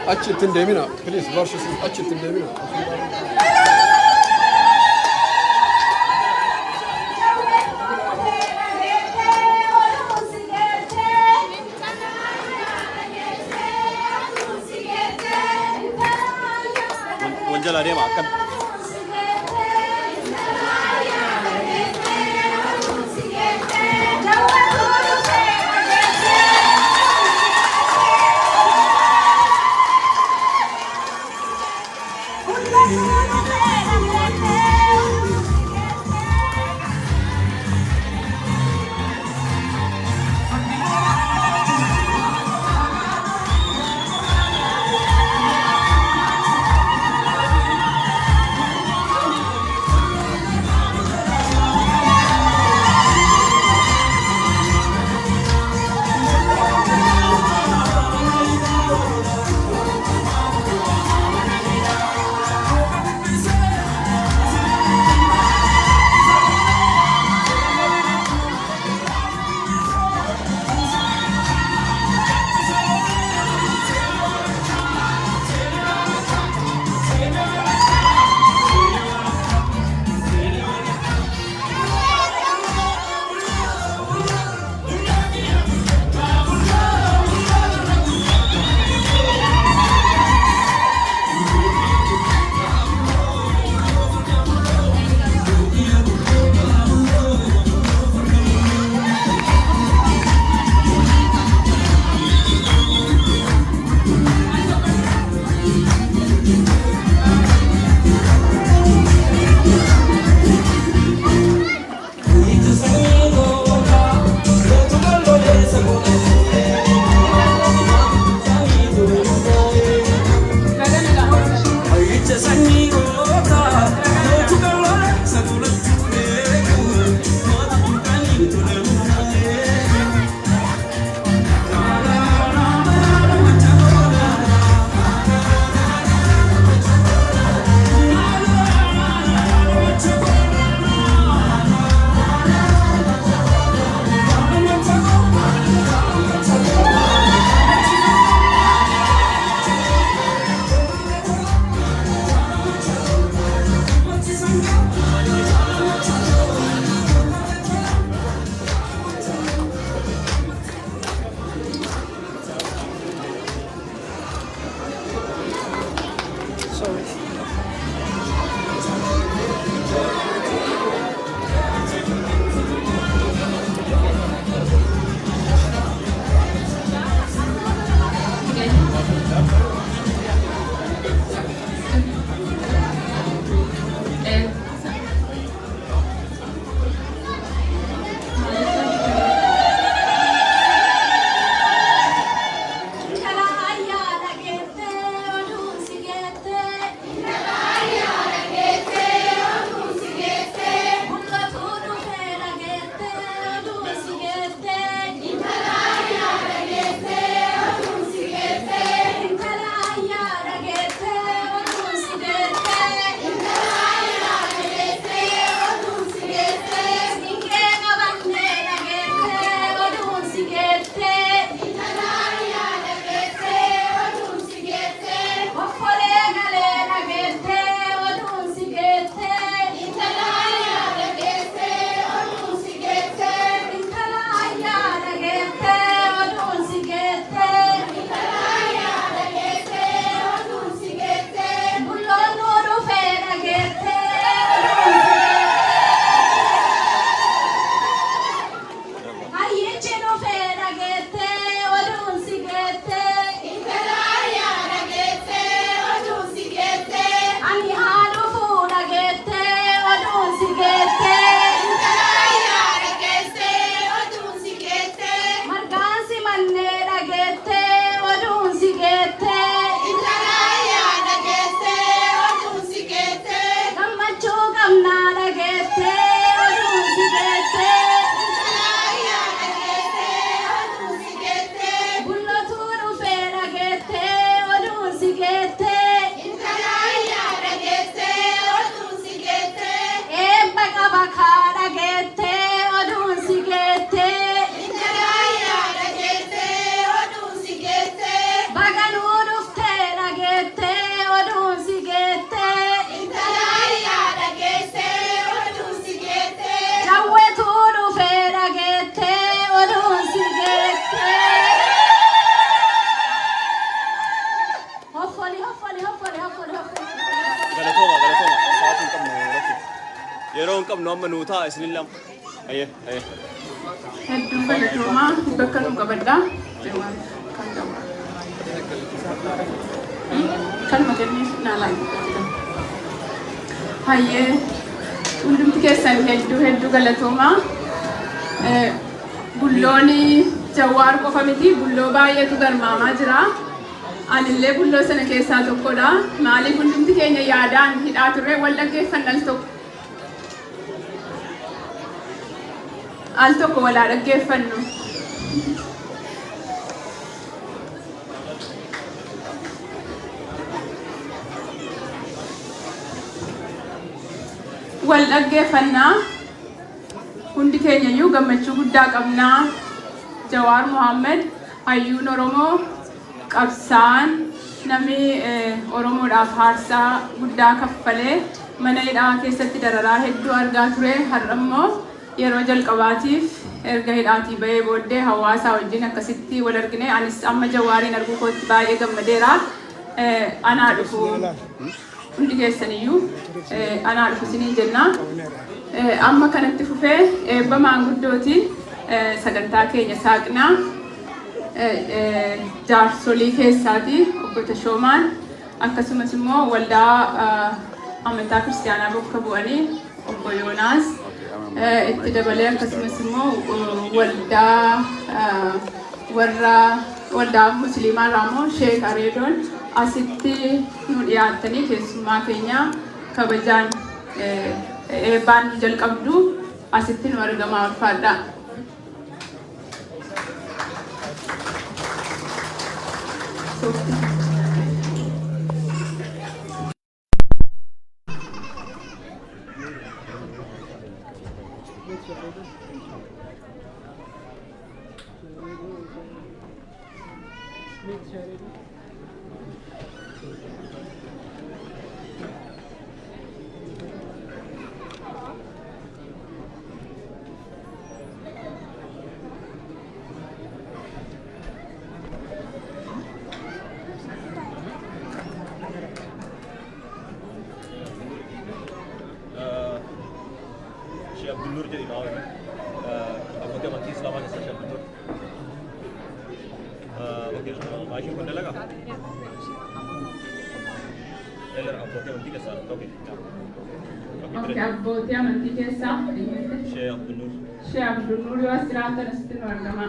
Accettın demina. Please, varsın accettın demina. Wanjala dia makan. نوم نوتا إسنيلهم أيه أيه hedduu galatoomaa bakka nu qabaddaa kalma kennii naalaan hayyee hundumti keessan hedduu galatoomaa bullooni Jawaar qofa miti bulloo baay'eetu garmaamaa jira anillee bulloo sana keessaa tokkodha maaliif hundumti keenya yaadaan hidhaa turre wal dhaggeeffannal tokko al tokko walaa dhaggeeffannu wal dhaggeeffannaa hundi keenyayyuu gammachuu guddaa qabnaa Jawaar Mohammed hayyuun Oromoo qabsaan namni Oromoodhaaf haarsaa guddaa kaffalee mana hidhaa keessatti dararaa hedduu argaa ture har'ammoo yeroo jalqabaatiif erga hidhaatii bahee booddee hawaasaa wajjin akkasitti wal argine anis amma Jawaariin arguu kootti baay'ee gammadeera anaa dhufu hundi keessaniyyuu anaa dhufu isiniin jenna amma kanatti fufee eebba maanguddootiin sagantaa keenya saaqnaa jaarsolii keessaati obbo Tashoomaan akkasumas immoo waldaa amantaa kiristaanaa bakka bu'anii obbo Yoonaas itti dabalee akkasumas immoo waldaa musliimaa irraa Sheek Areedoon asitti nu dhiyaattanii keessummaa keenya kabajaan eebbaan nu jalqabdu asitti nu argamaa ulfaadha. Abdul jadi mau ya. Aku dia mati selama ni saya Abdul. Okey, masih pun dah laga. Eller aku dia mati kesal. Okey. Okey, abbo dia mati kesal. Syekh Abdul Nur. Syekh Abdul Nur wasirata nasitin wargama.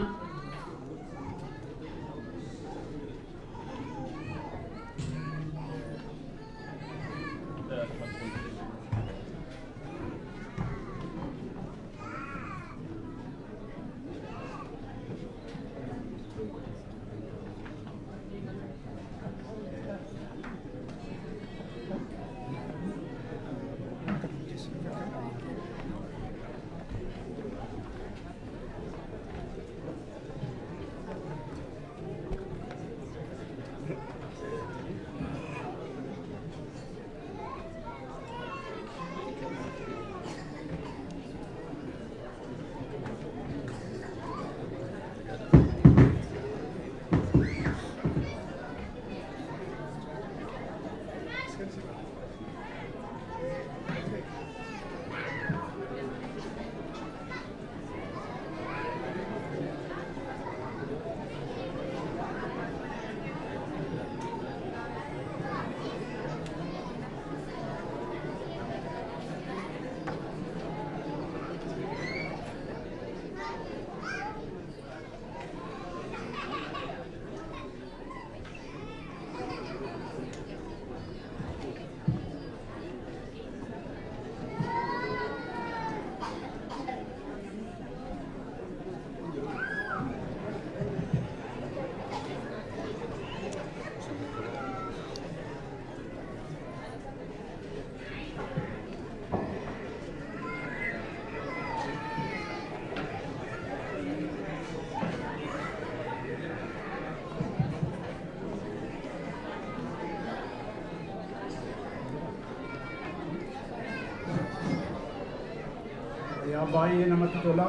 baay'ee namatti tola.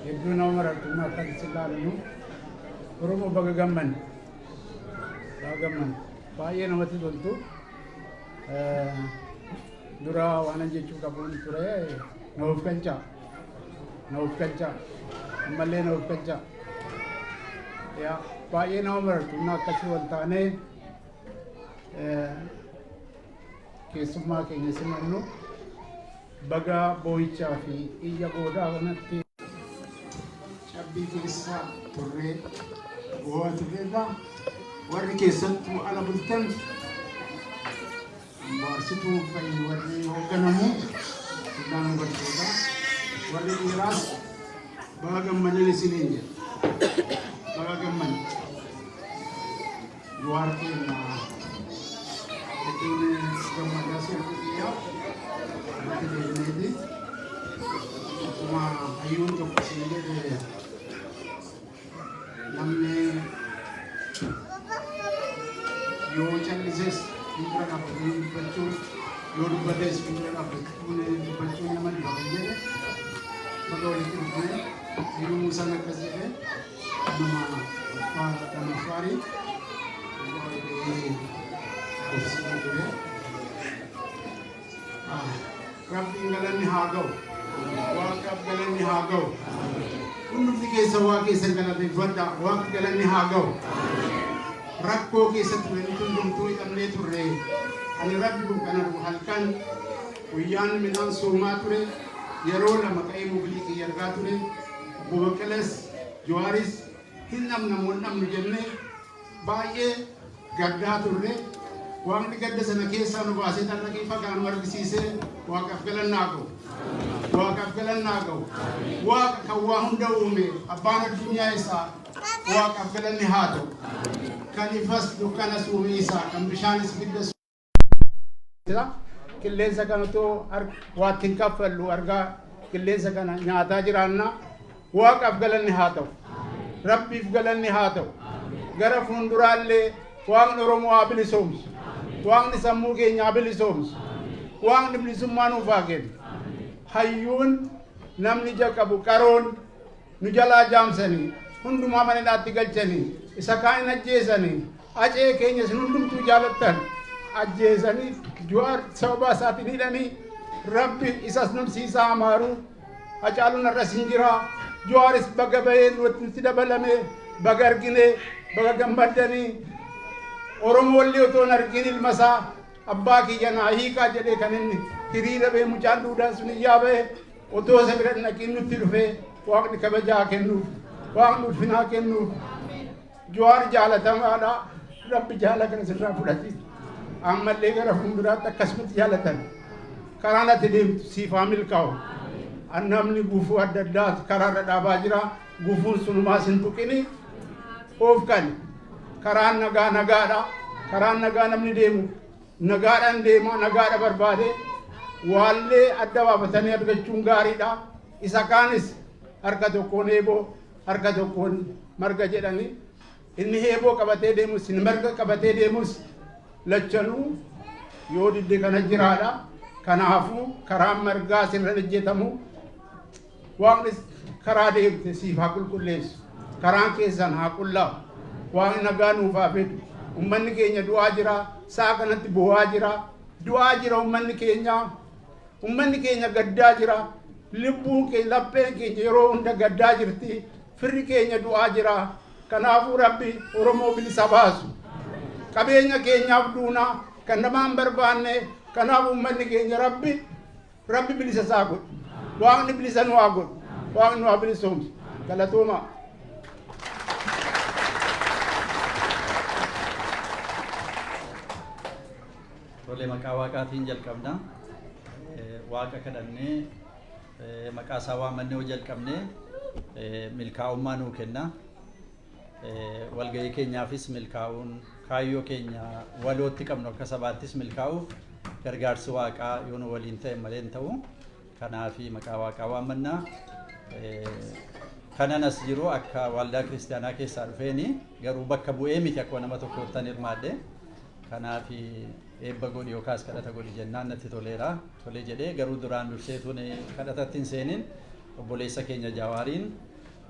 Hedduu nama marartuun akka ilaallu Oromoo baga gamman baay'ee namatti toltu. dura waan jechuu qabuun ture nuuf galcha ammallee nuuf galcha yaa baay'ee nama marartu na akkasii wal taanee keessummaa keenya simannu baga boo'ichaa fi iyya goodaa kanatti cabbii keessa turree bo'aa turreerra warri keessattuu ala bultan waarsituu fayyii warri hoogganamu hundaan hubattoota warri dhiiraas baga gammadan isiniin jedha baga gammadan Luar keenya Ini gammadaa sirrii biyyaa irratti deebineeti akkuma hayyuun tokko siin jedhe namni yoo callises bira dhaabbatanii dubbachuun yoo dubbates bira dubbachuun nama dhibame jedhe bakka walitti dhufne hayyuu Muusaan akkas jedhe nama faarii Rabbi galanni haa ga'u Waaqaaf galanni haa ga'u hundumti keessa waa keessa galateeffadha Waaqi galanni haa ga'u rakkoo keessatti wanti hundumtuu hidhamnee turre ani rabbi kun kana halkan guyyaan midhaan soomaa ture yeroo lama ka'ee mobilii kiyya argaa ture obbo Baqqalas Jawaaris hin namnu jennee baay'ee gaddaa turre Waaqni gadda sana keessaa nu baasee tarraqii fagaan nu argisiisee Waaqaaf galannaa ga'u Waaqaaf galannaa ga'u Waaqa kan waa hunda uume abbaan addunyaa isaa Waaqaaf galanni haa ta'u kan ifas dukkanas uume isaa kan bishaanis biddas qilleensa kanatoo waatti hin kaffallu argaa qilleensa kana nyaataa jiraanna Waaqaaf galanni haa ta'u Rabbiif galanni haa ta'u gara fuulduraallee Waaqni Oromoo haa bilisoomsu Waaqni sammuu keenya haa bilisoomsu Waaqni bilisummaa nuuf haa kennu hayyuun namni ija qabu qaroon nu jalaa jaamsanii hundumaa mana hidhaatti galchanii isa kaan ajjeesanii acee keenya isin hundumtuu jaalattan ajjeesanii Jawaar sababa isaatiin hidhanii rabbi isas namsiisaa amaaruu Hacaaluun irras hin jira Jawaaris baga bahee nutti dabalame baga argine baga gammaddanii Oromoollee otoo hin argin ilma isaa abbaa kiyya naa hiikaa jedhee kan inni hiriira bee mucaan duudhaan sun iyyaa ba'e otoo isa bira dhaqiin nutti dhufee Waaqni kabajaa kennuuf Waaqni ulfinaa kennuuf Jawaar jaalatamaadha rabbi jaala kana sirraa fudhati ammallee gara fuulduraatti akkasumatti jaalatan karaan ati deemtu siifaa milkaa'u namni gufuu adda addaa karaarra dhaabaa jira gufuun sunumaas hin tuqini of kan karaan nagaadha karaan nagaa namni deemu nagaadhaan deema nagaadha barbaade waallee adda baafatanii argachuun gaariidha isa kaanis harka tokkoon eeboo harka tokkoon marga jedhani inni eeboo qabatee deemus inni marga qabatee deemus lachanuu yoo didde kana jiraadha kanaafuu karaan margaa sirra hojjetamu Waaqni karaa deemte siif haa qulqulleessu karaan keessan haa qullaa'u Waaqni nagaa nuuf haa fidu ummanni keenya du'aa jira saa kanatti bo'aa jira du'aa jira ummanni keenya gaddaa jira lubbuun keenya lapheen keenya yeroo hunda gaddaa jirti firri keenya du'aa jira kanaafuu rabbi Oromoo bilisa baasu qabeenya keenyaaf duuna kan namaan barbaanne kanaaf ummanni keenya rabbi bilisa isaa godhu Waaqni bilisa nu haa godhu Waaqni nu haa bilisoomsu galatooma Tole maqaa Waaqaatiin jalqabna Waaqa kadhannee maqaa isaa waamannee hoo jalqabnee milkaa'ummaa nuu kenna walgahii keenyaafis milkaa'uun kaayyoo keenya walootti qabnu akka sabaattis milkaa'uuf gargaarsi Waaqaa yoo nu waliin ta'e malee hin ta'u kanaaf maqaa Waaqaa waamannaa kananas jiru akka waldaa kiristaanaa keessaa dhufeeni garuu bakka bu'ee miti akka nama tokkoottan hirmaadhe kanaaf eebba godhi yookaas kadhata godhi jennaan natti toleera tole jedhee garuu duraan durseetuun kadhatatti hin seenin obboleessa keenya Jawaariin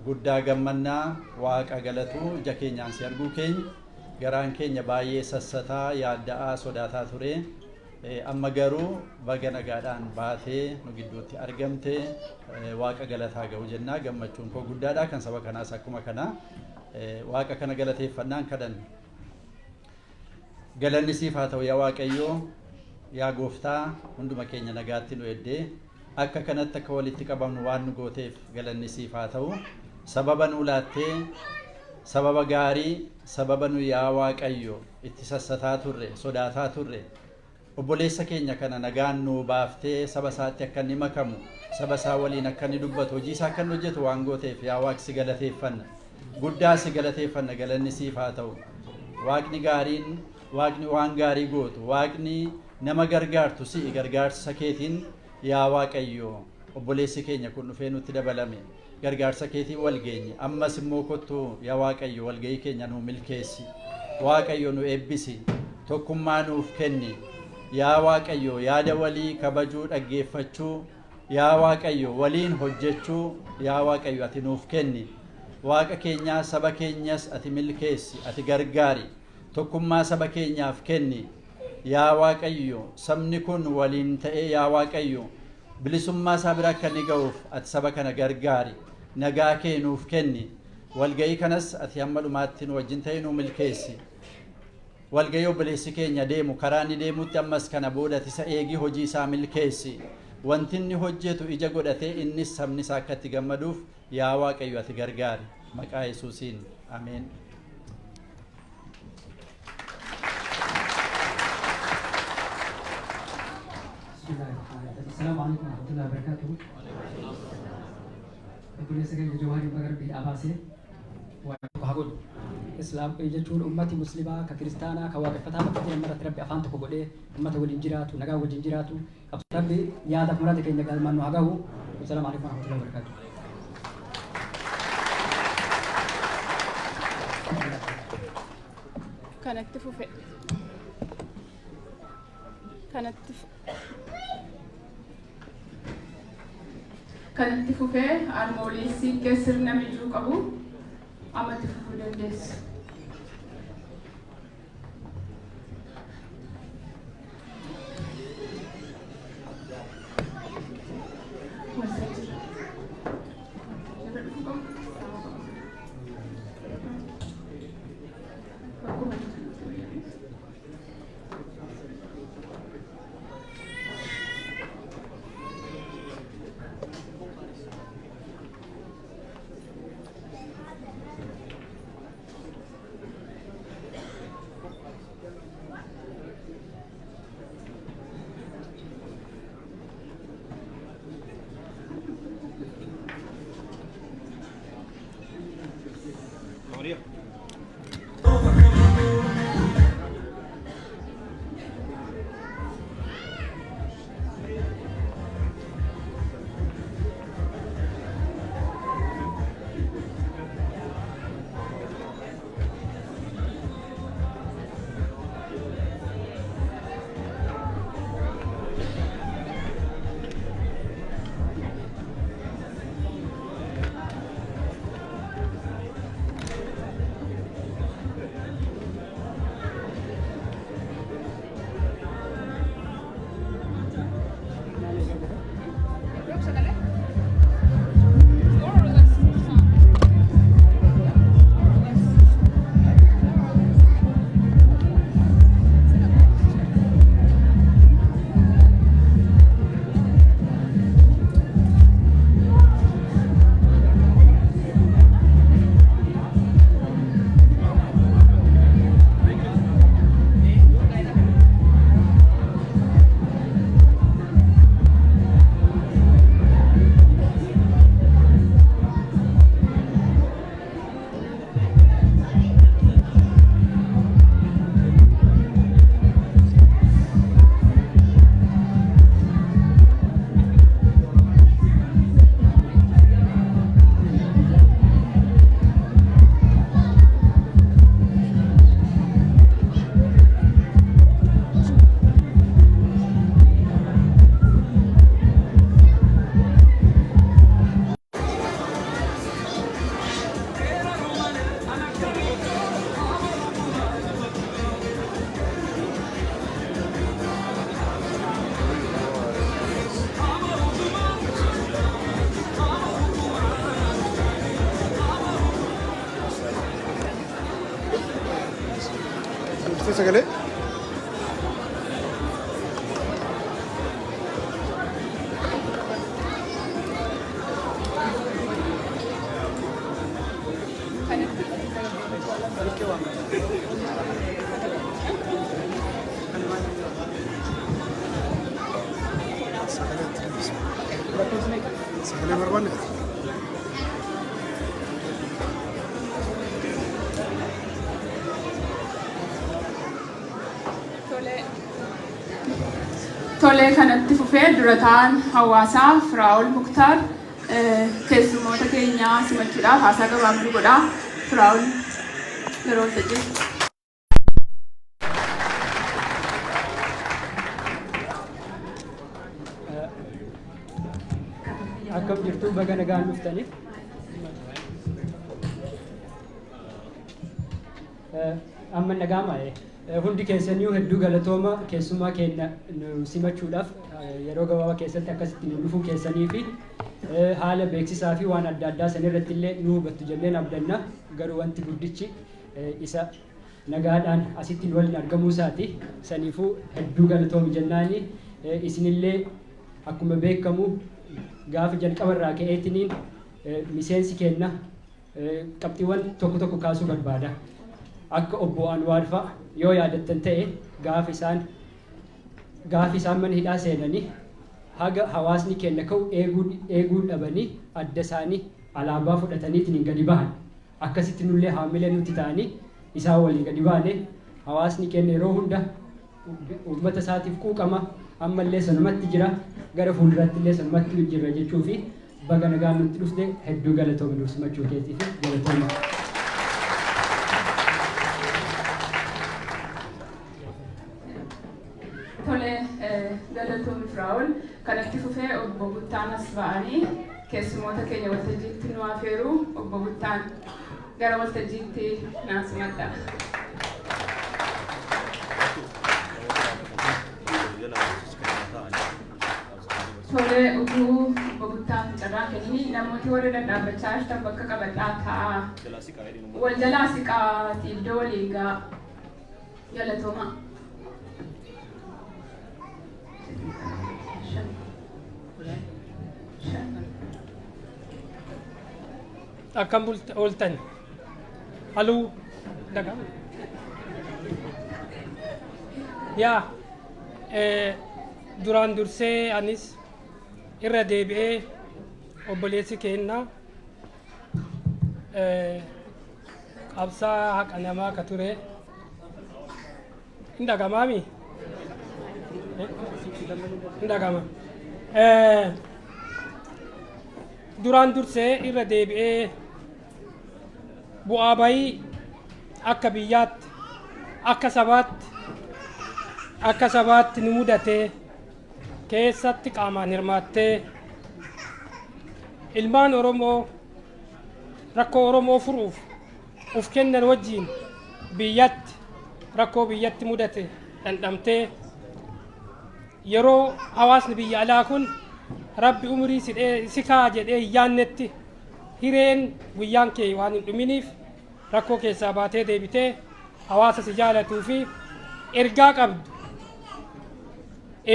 guddaa gammannaa Waaqa galatu ija keenyaan si arguu keenya garaan keenya baay'ee sassataa yaadda'aa sodaataa ture amma garuu baga nagaadhaan baatee nu gidduutti argamte waaqa galataa ga'u jennaa gammachuun koo guddaadha kan saba kanaas akkuma kana waaqa kana galateeffannaan kadhan galanni siif haa ta'u yaa Waaqayyoo yaa gooftaa hunduma keenya nagaatti nu eddee akka kanatti akka walitti qabamnu waan nu gooteef galanni siif haa ta'u sababa nu laattee sababa gaarii sababa nu yaa Waaqayyo itti sassataa turre sodaataa turre obboleessa keenya kana nagaan nu baaftee saba isaatti akka inni makamu saba isaa waliin akka inni dubbatu hojii isaa akka inni hojjetu waan gooteef yaa Waaqi si galateeffanna guddaa si galateeffanna galanni siif haa ta'u waaqni gaariin waaqni waan gaarii gootu waaqni nama gargaartu si gargaarsa keetiin yaa Waaqayyo obboleessi keenya kun dhufee nutti dabalame gargaarsa keetiin wal geenye ammas immoo kottu yaa Waaqayyo walgahii keenya nu milkeessi Waaqayyo nu eebbisi tokkummaa nuuf kenni yaa Waaqayyo yaada walii kabajuu dhaggeeffachuu yaa Waaqayyo waliin hojjechuu yaa Waaqayyo ati nuuf kenni waaqa keenyaa saba keenyas ati milkeessi ati gargaari tokkummaa saba keenyaaf kenni yaa Waaqayyo sabni kun waliin ta'ee yaa Waaqayyo bilisummaa isaa bira akka inni ga'uuf ati saba kana gargaari nagaa kee nuuf kenni walgahii kanas ati hamma dhumaatti nu wajjin ta'ee nu milkeessi walgahii obboleessi keenya deemu karaa inni deemutti ammas kana booda isa eegi hojii isaa milkeessi wanti inni hojjetu ija godhatee innis sabni isaa akka itti gammaduuf yaa Waaqayyo ati gargaari maqaa Yesuusiin ameen. السلام عليكم ورحمة الله وبركاته. يقول لي سكين جواري مغرب بالأباسي وهقول إسلام يجتون أمتي مسلمة ككريستانا كواقفتها بكتير مرة ربي أفانتك وقولي أمتي والإنجيرات ونقاو والإنجيرات ربي يادك مرادك إنك المانو هقاو. السلام عليكم ورحمة الله وبركاته. كانت تفوفي kanatti fufee armooliinsi sirna mijuu qabu amatti fufuu dandeessu. Itti sagalee. Sagalee barbaanne. Tolee kanatti fufee dura ta'an hawaasaa Firaa'ol Muktaar keessummoota keenyaa simachuudhaaf haasaa gabaabduu godhaa. Firaa'ol yeroo hojjetu. Akkam jirtu baga nagaan dhuftanii. Amma nagaamaa'e. Hundi keessaniyyuu hedduu galatooma keessummaa keenya nu simachuudhaaf yeroo gabaabaa keessatti akkasitti nu dhufuu keessanii fi haala beeksisaa fi waan adda addaa sanirratti illee nu hubattu jenneen abdanna. Garuu wanti guddichi isa nagaadhaan asitti nu waliin argamuu isaati. Saniifuu hedduu galatoomi jennaani isinillee akkuma beekamu gaafa jalqaba irraa ka'eetiniin miseensi keenya qabxiiwwan tokko tokko kaasuu barbaada. Akka obbo Anwaar fa'a yoo yaadattan ta'e gaafa isaan mana hidhaa seenanii haga hawaasni keenya ka'u eeguu dhabanii adda isaanii alaabaa fudhataniitiin gadi bahan. Akkasitti nullee haamilee nuti ta'anii isaan waliin gadi baane hawaasni keenya yeroo hunda uummata isaatiif quuqama ammallee sanumatti jira gara fuulduraatti illee sanumatti jirra jechuu fi baga nagaan nutti dhufte hedduu galatoomii nuuf simachuu keetii fi galatoomii. Tolee galatoomii Firaa'ol kanatti fufee obbo Buttaan as ba'anii keessummoota keenya waltajjiitti nu afeeru. Obbo Buttaan gara waltajjiitti naa simadha. Tolee utuu obbo Buttaan carraa kennii namooti warra dhadhaabachaa jirtan bakka qabadhaa ta'a. Wal jalaa siqaati iddoo waliigaa galatooma. Akkam ooltan haluu daga yaa duraan dursee anis irra deebi'ee obboleessi keenya qabsaa haqa namaa ka ture hin dhagamaami hin dhagama duraan dursee irra deebi'ee bu'aa bayii akka biyyaatti akka sabaatti nu mudatee keessatti qaamaan hirmaattee ilmaan Oromoo rakkoo Oromoo furuuf uf kennan wajjiin biyyatti rakkoo biyyatti mudate dhandhamtee yeroo hawaasni biyya alaa kun rabbi umrii si kaa jedhee hin yaannetti hireen guyyaan kee waan hin dhuminiif rakkoo keessaa baatee deebitee hawaasa si jaalatuu fi ergaa qabdu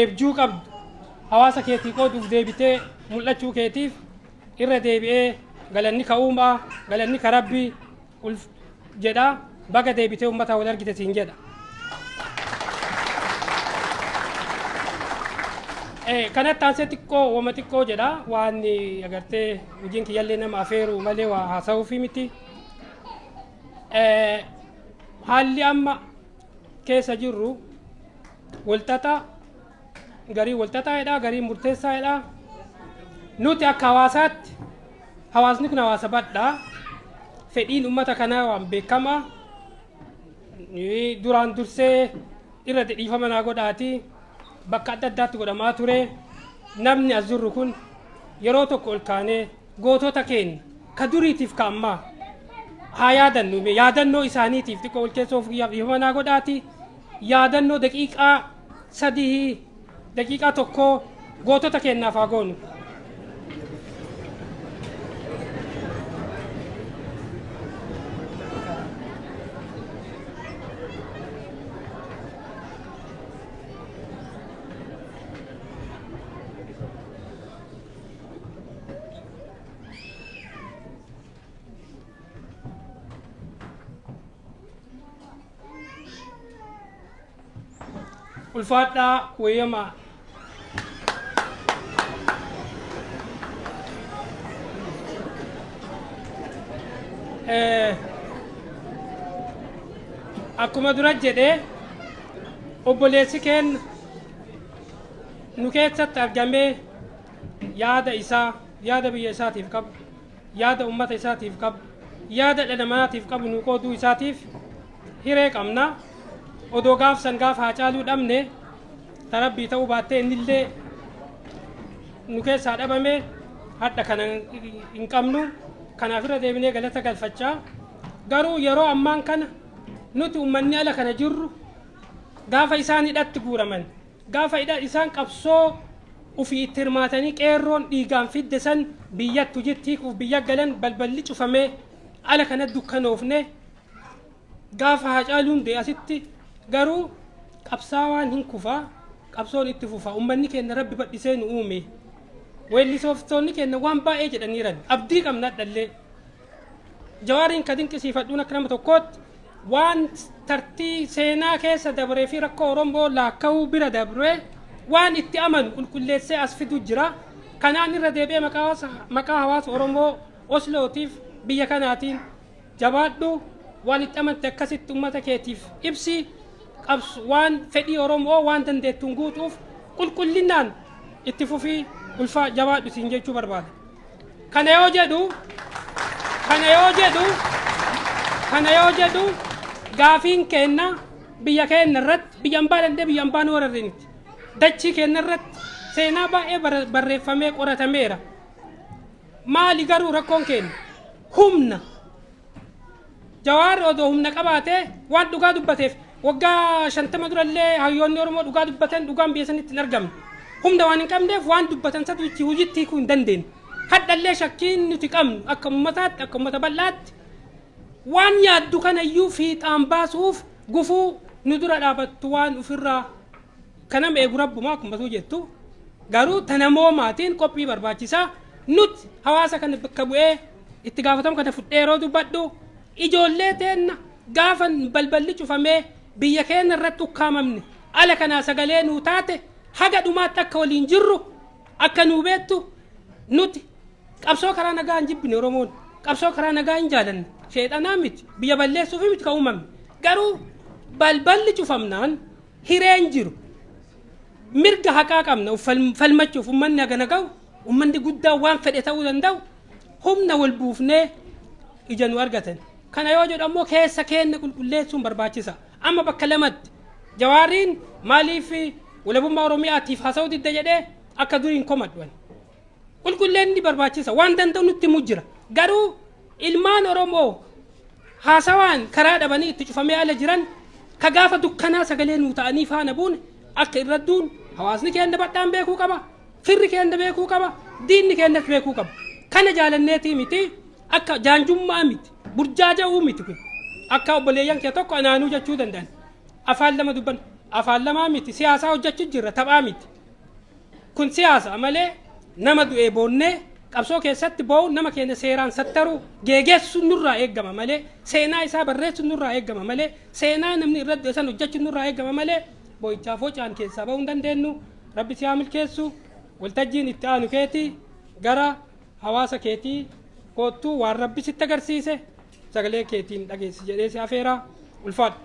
eebjuu qabdu hawaasa keetii qooduuf deebitee mul'achuu keetiif irra deebi'ee galanni ka uumaa galanni ka rabbii jedha baga deebitee ummata wal argite siin jedha. Kanatti aansee xiqqoo wama xiqqoo jedha waan agartee hojiin kiyyallee nama afeeru malee waa haasa'uufi miti. Haalli amma keessa jirru walxaxaa garii walxaxaadha garii murteessaadha. Nuti akka hawaasaatti hawaasni kun hawaasa badhaa fedhiin ummata kanaa waan beekamaa duraan dursee irra dhiifama naa godhaati bakka adda addaatti godhamaa ture. Namni as jirru kun yeroo tokko ol kaanee gootota keenya ka duriitiif ka ammaa haa yaadannu yaadannoo isaaniitiif xiqqoo ol keessoo dhiifama naa godhaati yaadannoo daqiiqaa 3 daqiiqaa 1 gootota keenyaaf haa goonu. ulfaadhaa wayyamaa. Akkuma dura jedhee obboleessi keenya nu keessatti argamee yaada isaa, yaada biyya isaatiif qabu, yaada ummata isaatiif qabu, yaada dhala namaatiif qabu nu qooduu isaatiif hiree qabna. Odoo gaafsan gaafa Haacaaluu dhabne tarabbii ta'uu baattee innillee nu keessaa dhabame hadha kana hin qabnu. Kanaaf irra deebinee galata galfachaa. Garuu yeroo ammaan kana nuti ummanni ala kana jirru gaafa isaan hidhatti guuraman, gaafa isaan qabsoo ufii itti hirmaatanii qeerroon dhiigaan fidde san biyyattu jettiikuuf biyya galan balballi cufamee ala kana dukkanoofne gaafa Haacaaluun du'e asitti garuu qabsaawaan hin kufaa, qabsoon itti fufa. Ummanni keenya rabbi badhisee nu uume. Weellisooftoonni keenya waan baay'ee jedhaniiran abdii qabna dhallee. Jawaariin ka dinqisiifadhuun akka nama tokkootti waan tartii seenaa keessa dabree fi rakkoo Oromoo laakka'uu bira dabree waan itti amanu qulqulleessee as fidu jira. Kanaan irra deebi'ee maqaa hawaasa Oromoo Oslootiif biyya kanaatiin jabaadhu, waan itti amante akkasitti ummata keetiif ibsi, waan fedhii Oromoo waan dandeettuun guutuuf qulqullinaan itti fufii ulfaa jabaadhu siin jechuu barbaada. Kana yoo jedhu gaafiin kenna biyya keenya irratti biyya hambaa dandee biyya hambaan wararreeniti. Dachii keenya irratti seenaa baay'ee barreeffamee qoratameera. Maali garuu rakkoon keenya? Humna. Jawaar odoo humna qabaatee waan dhugaa dubbateef waggaa 50 durallee hayyoonni Oromoo dhugaa dubbatan dhugaan biyya sanitti hin argamne. Humna waan hin qabneef waan dubbatan sadiitti hojiitti hiikuu hin dandeenye. Haddallee shakkiin nuti qabnu akka ummataatti akka ummata bal'aatti waan yaaddu kanayyuu fiixaan baasuuf gufuu nu dura dhaabattu waan ofirraa kanama eegu rabbumaa akkuma jettu garuu tanamoo maatiin qophii barbaachisaa nuti hawaasa kana bakka bu'ee itti gaafatamu kana fudhee yeroo dubbadhu ijoollee teenna gaafa balballi cufamee biyya keenya irratti ukkaamamne ala kanaa sagalee nuu taate haga dhumaatti akka waliin jirru akka nuu beektu nuti qabsoo karaa nagaa hin jibbine Oromoon qabsoo karaa nagaa hin jaalanne sheexanaa miti biyya balleessuuf miti ka uumamne garuu balballi cufamnaan hireen jiru mirga haqaa qabna falmachuuf ummanni haga naga'u ummanni guddaa waan fedhe ta'uu danda'u humna wal buufnee ija nu argatan. Kana yoo jedhu ammoo keessa keenya qulqulleessuun barbaachisa. Amma bakka lamatti Jawaariin maaliif walabummaa Oromiyaatiif haasa'uu didda jedhee akka duriin komadhuan. Qulqulleenni barbaachisa waan danda'u nutti mujjira. Garuu ilmaan Oromoo haasawaan karaa dhabanii itti cufamee ala jiran ka gaafa dukkanaa sagalee nuu ta'anii faana buune akka irradduun hawaasni keenya badhaan beekuu qaba, firri keenya beekuu qaba, diinni keenyas beekuu qaba. Kana jaalanneetii miti akka jaanjummaa miti burjaaja'uu miti kun akka obboleeyyan kee tokko anaanuu jechuu danda'an afaan lama dubban afaan lamaa miti siyaasaa hojjechuu jirra taphaa miti kun siyaasa malee nama du'ee boonnee qabsoo keessatti boo'u nama keenya seeraan sattaruu geegeessuun nurraa eeggama malee seenaa isaa barreessuun nurraa eeggama malee seenaa namni irratti san hojjechuun nurraa eeggama malee boo'ichaaf hocaan keessaa ba'uu hin dandeenyu. Rabbi si haa milkeessu waltajjiin itti aanu keetii gara hawaasa keetii koottuu waan Rabbi sitti agarsiise sagalee keetiin dhageessi jedhee si afeeraa ulfaadhu.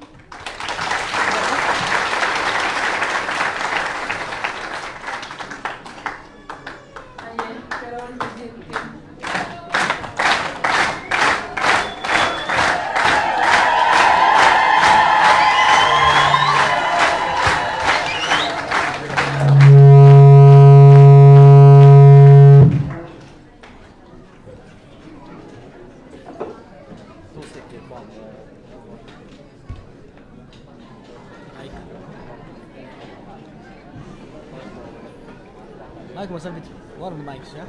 Mike was a bit one of the mics, yeah?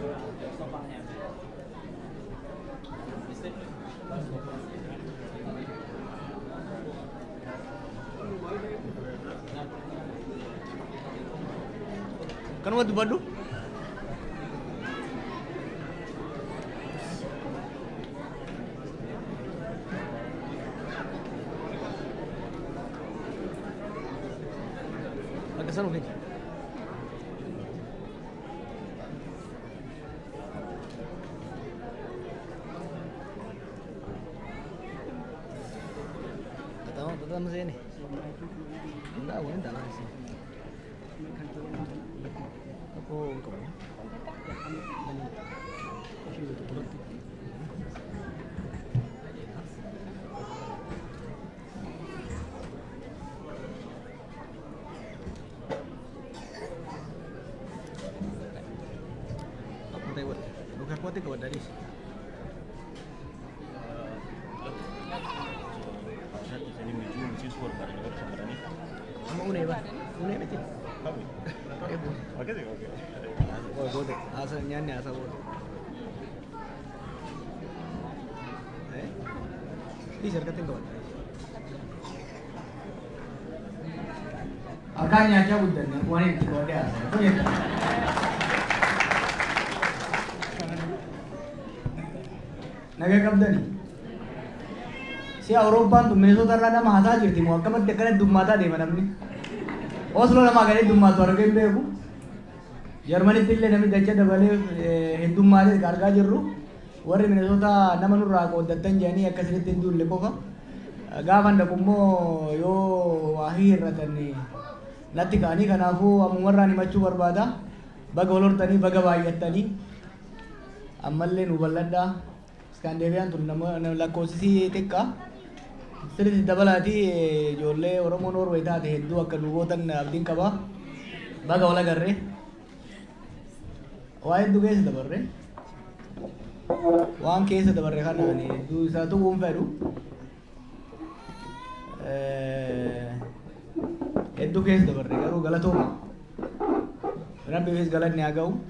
Kan what do? Hasan ufik. Tatama masih ini. Enggak, bukan tak masih. Aku kamu. Bukan kuat itu dari Ini menuju mesti skor pada negara sekarang ini. kamu udah betul. Kamu? Oke sih, oke. Oh, bodoh. Asal nyanyi asal bodoh. T-shirt kating kau. Agaknya aja udah nih, wanita itu ada. Itu ya. Naga kabdani. Si Eropa tuh Minnesota rada mahasiswa jadi mau kamu dekat dumata deh mana nih. Oslo nama kali dumata orang yang beku. Jerman itu le nami dacha dabale dumata karga jerru. Warri Minnesota nama nurra ko datang jani akasih tindu le kofa. Gavan da kummo yo akhir ratani. Nanti kani kanafu amumarra ni macu barbada. Baga olor tani baga bayat tani. Amalle nubalada. Scandinavian tuh nama lakosisi teka. Sering dabalati jolle Oromo Norway tadi Hindu akan nugotan abdin kaba. Baga wala garre. Wah itu guys dabarre. Wang case dabarre kan ani. Du satu umperu. Itu case dabarre. Karu galatoma. Rabbi vis galat ni agau.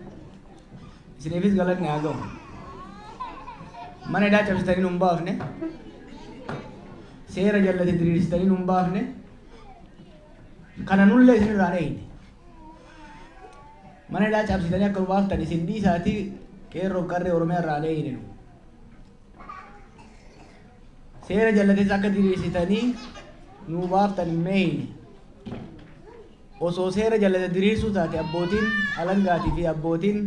Sini vis galat ni agau. Mana dah cabut tadi numbaf ne. Seera jallati diriirsi tadi numbaf ne. Kana nulle isin rane ini. Mana dah cabut tadi aku numbaf tadi sindi saati kero karre orme rane ini. Seera jallati sakka diriirsi tadi numbaf tadi main. Osoo seera jallati diriirsu taate abbootiin alangaati fi abbootiin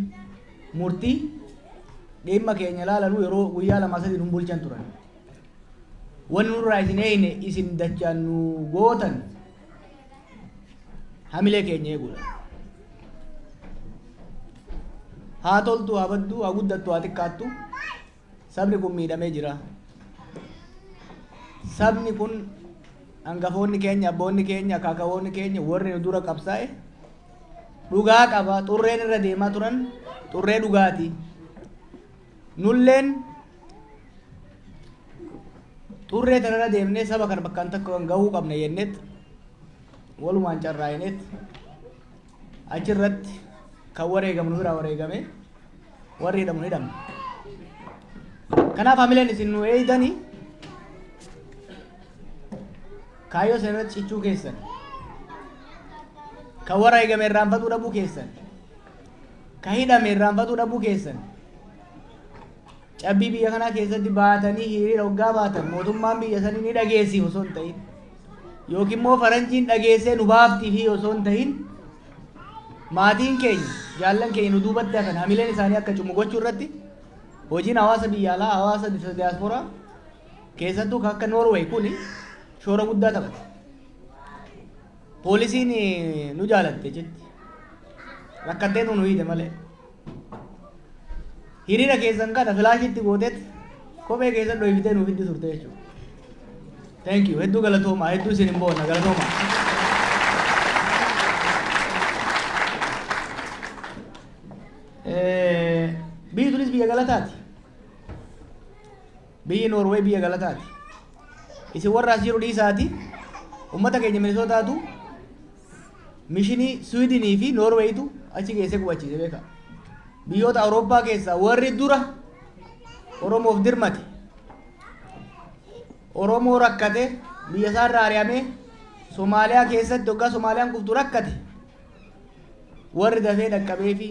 murtii. Dhimma keenya ilaalanuu yeroo guyyaa lama sadii nun bulchan turan. Wanni nurraa isin dachaan nu gootan hamilee keenya eeguudha. Haa toltu, haa baddu, haa guddattu, haa xiqqaattu sabni kun miidhamee jira. Sabni kun hangafoonni keenya, abboonni keenya, akaakawoonni keenya warri nu dura qabsaa'e dhugaa qaba. Xurreen irra deemaa turan xurree dhugaati. Nulleen xurree tanarra deemnee saba kana bakkaan takka gahuu qabna yennet walumaan carraayinet achirratti kan wareegamu nu biraa wareegame warri hidhamu ni hidhamne. Kanaaf hamileen isin nu eeydanii kaayyoo sanarratti cichuu keessan kan wareegame irraanfatuu dhabuu keessan kan hidhame irraanfatuu dhabuu keessan cabbii biyya kanaa keessatti baatanii hiriira hoggaa baatan mootummaan biyya sanii ni dhageessi osoo hin ta'in yookiin immoo faranjiin dhageessee nu baaftii fi osoo hin ta'in maatiin keenya jaallan keenya nu duubatti hafan hamileen isaanii akka cimu gochuu irratti hojiin hawaasa biyya alaa hawaasa diyaasporaa keessattuu akka Noorweey kun shoora guddaa taphate. Poolisiin nu jaalatte jetti rakkattee nu hiite malee. Hiriira keessan kana filaashitti gooteet kophee keessan dhoofitee nuuf itti turte jechuudha. Thank you. Hedduu galatoomaa. Hedduu isin hin boonna galatoomaa. Biyyi tunis biyya galataati. Biyyi Noorwee biyya galataati. Isin warra as jiru dhiisaati. Uummata keenya Minisootaatu mishinii Swiidinii fi Noorweeyitu achi geessee qubachiise beekaa. Biyyoota Awurooppaa keessaa warri dura Oromoof dirmate Oromoo rakkate biyya isaarraa ari'amee Somaaliyaa keessatti hoggaa Somaaliyaan kuftu rakkate warri dafee dhaqqabee fi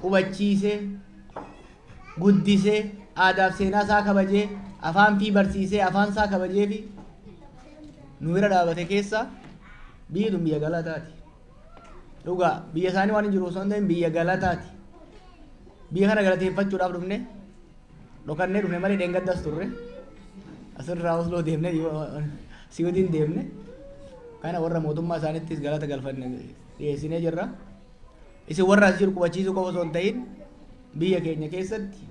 qubachiisee guddisee aadaaf seenaa isaa kabajee afaan fi barsiisee afaan isaa kabajee fi nu bira dhaabate keessaa biyyi tun biyya galataati. dhugaa biyya isaanii waan hin jiru osoo hin ta'in biyya galataati. Biyya kana galateeffachuudhaaf dhufne dhokannee dhufne malee dheengaddas turre asirraa Osloo deemne Siwiidin deemne kana warra mootummaa isaaniittis galata galfanne dhiyeessinee jirra. Isin warra as jiru qubachiisuu qofa osoo hin ta'in biyya keenya keessatti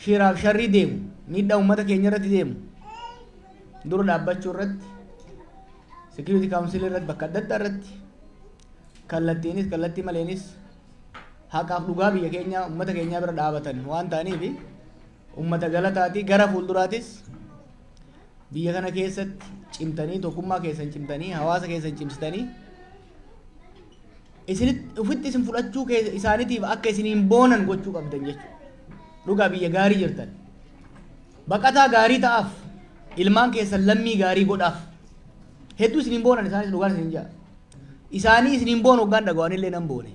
shiraaf sharrii deemu miidhaa uummata keenya irratti deemu dura dhaabbachuu irratti security council irratti bakka adda addaa irratti kallattiinis kallattii maleenis haqaaf dhugaa biyya keenya uummata keenyaa bira dhaabatan waan ta'aniif uummata galataati gara fuulduraatis biyya kana keessatti cimtanii tokkummaa keessan cimtanii hawaasa keessan cimsitanii isinitti ufitti isin fudhachuu isaaniitiif akka isiniin boonan gochuu qabdan jechuudha. Dhugaa biyya gaarii jirtan baqataa gaarii ta'aaf ilmaan keessan lammii gaarii godhaaf hedduu isiniin boonan isaanis dhugaan isiniin jaa isaanii isiniin boon hoggaan dhaga'an illee nan boone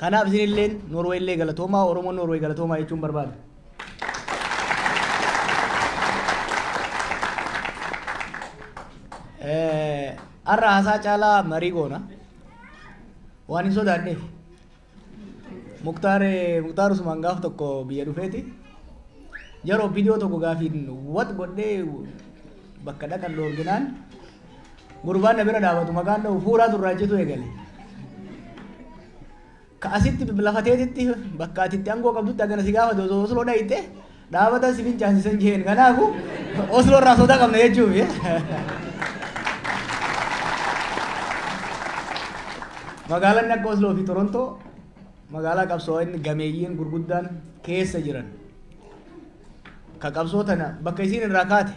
kanaaf isin illee Noorwee illee galatoomaa Oromoon Noorwee galatoomaa jechuun barbaada. Arra haasaa caalaa marii goona waan hin sodaanneef Muktaar Usmaan gaaf tokko biyya dhufeeti yeroo viidiyoo tokko gaafiin wat godhee bakka dhaqan dhoorginaan gurbaan na bira dhaabatu maqaan dhahu fuulaa turraachitu eegale ka asitti lafateetitti bakka atitti aangoo qabdutti agana si gaafate osoo Osloo dhayite dhaabata si fincaasisan jeen kanaafu Osloo irraa sodaa qabna jechuuf magaalaan akka Osloo fi Torontoo magaalaa qabsoo'onni gameeyyiin gurguddaan keessa jiran ka qabsoo tana bakka isiin irraa kaate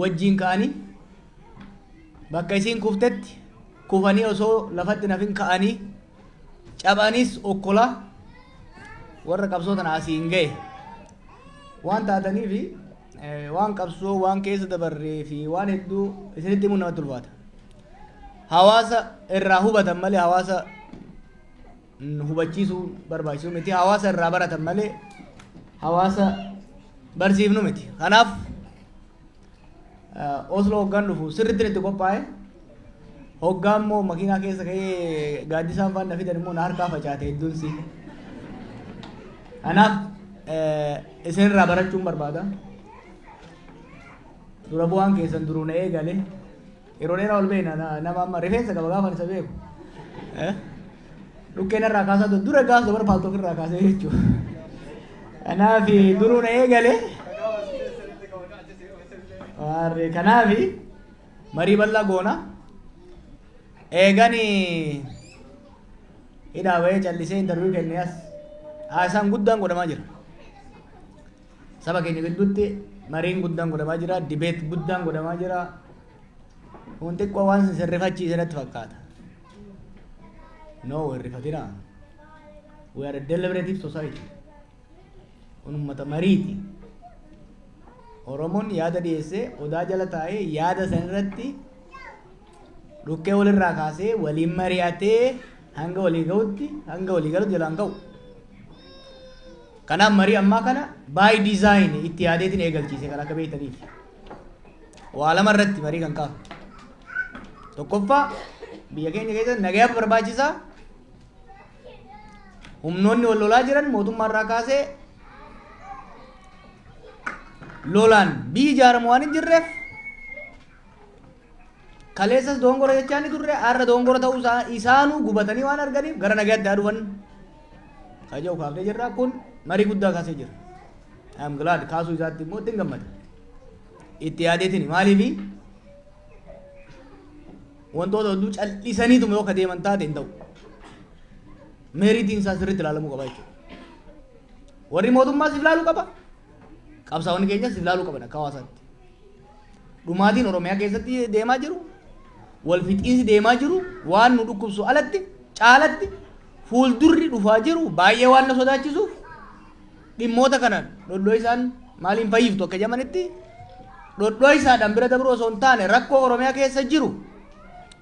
wajjiin ka'anii bakka isiin kuftetti kufanii osoo lafatti nafin ka'anii cabaniis okkolaa warra qabsoo tana asii hin ga'e waan taatanii fi waan qabsoo waan keessa dabarree fi waan hedduu isinitti himuun namatti ulfaata. Hawaasa irraa hubatan malee hawaasa hubachiisuu barbaachisu miti hawaasa irraa baratan malee hawaasa barsiifnu miti. Kanaaf Osloo hoggaan dhufu sirriitti itti qophaa'e hoggaan immoo makiinaa keessa ka'ee gaaddisaan faan na fidan immoo na harkaa facaate hedduunsi. Kanaaf isin irraa barachuun barbaada. Dura bu'aan keessan duruu na eegale yeroo dheeraa ol beena nama amma rifeensa qaba gaafa isa beeku. Dhukkeen irraa kaasaa dura gaaf dabara paaltoof irraa kaasee jechuudha. Kanaaf duruu na eegale. Kanaaf marii bal'aa goona. Eegani hidhaa bahee callisee interviyuu kennee as haasaan guddaan godhamaa jira. Saba keenya gidduutti mariin guddaan godhamaa jira. Dibeet guddaan godhamaa jira. Kun xiqqoo waan sirrifachiise natti fakkaata. No, irrifatina. We are a deliberative society. Kun uummata mariiti. Oromoon yaada dhiyeessee odaa jala taa'ee yaada san irratti dhukkee walirraa kaasee waliin mari'atee hanga walii gahutti hanga walii galutti jalaan ga'u. Kanaaf marii ammaa kana by design itti yaadeetiin eegalchiise kan akka beektaniif. Waa lama irratti marii kan qabu. Tokkoffaa biyya keenya keessatti nagayaa barbaachisaa. Humnoonni wal lolaa jiran mootummaa irraa kaasee lolaan biyyi ijaaramu waan hin jirreef kaleessas dongora jechaa ni turre har'a dongora ta'uu isaanuu gubatanii waan arganiif gara nagayaatti haa dhufan kaja'u kaafnee jirra. Kun marii guddaa kaasee jira. I'm glad kaasuu isaatti immoo ittiin gammada itti yaadeetiin maaliifi wantoota hedduu callisaniitu yoo ka deeman taate hin ta'u. Meeritiin isaa sirriitti ilaalamuu qaba jechuudha. Warri mootummaa siif ilaaluu qaba. Qabsaa'onni keenya siif ilaaluu qaban akka hawaasaatti. Dhumaatiin Oromiyaa keessatti deemaa jiru. Wal fixiinsi deemaa jiru. Waan nu dhukkubsu alatti caalatti fuuldurri dhufaa jiru baay'ee waan na sodaachisuuf dhimmoota kanaan dhodhoo isaan maaliin fayyiftu akka jedhamanitti dhodhoo isaadhaan bira dabruu osoo hin taane rakkoo Oromiyaa keessa jiru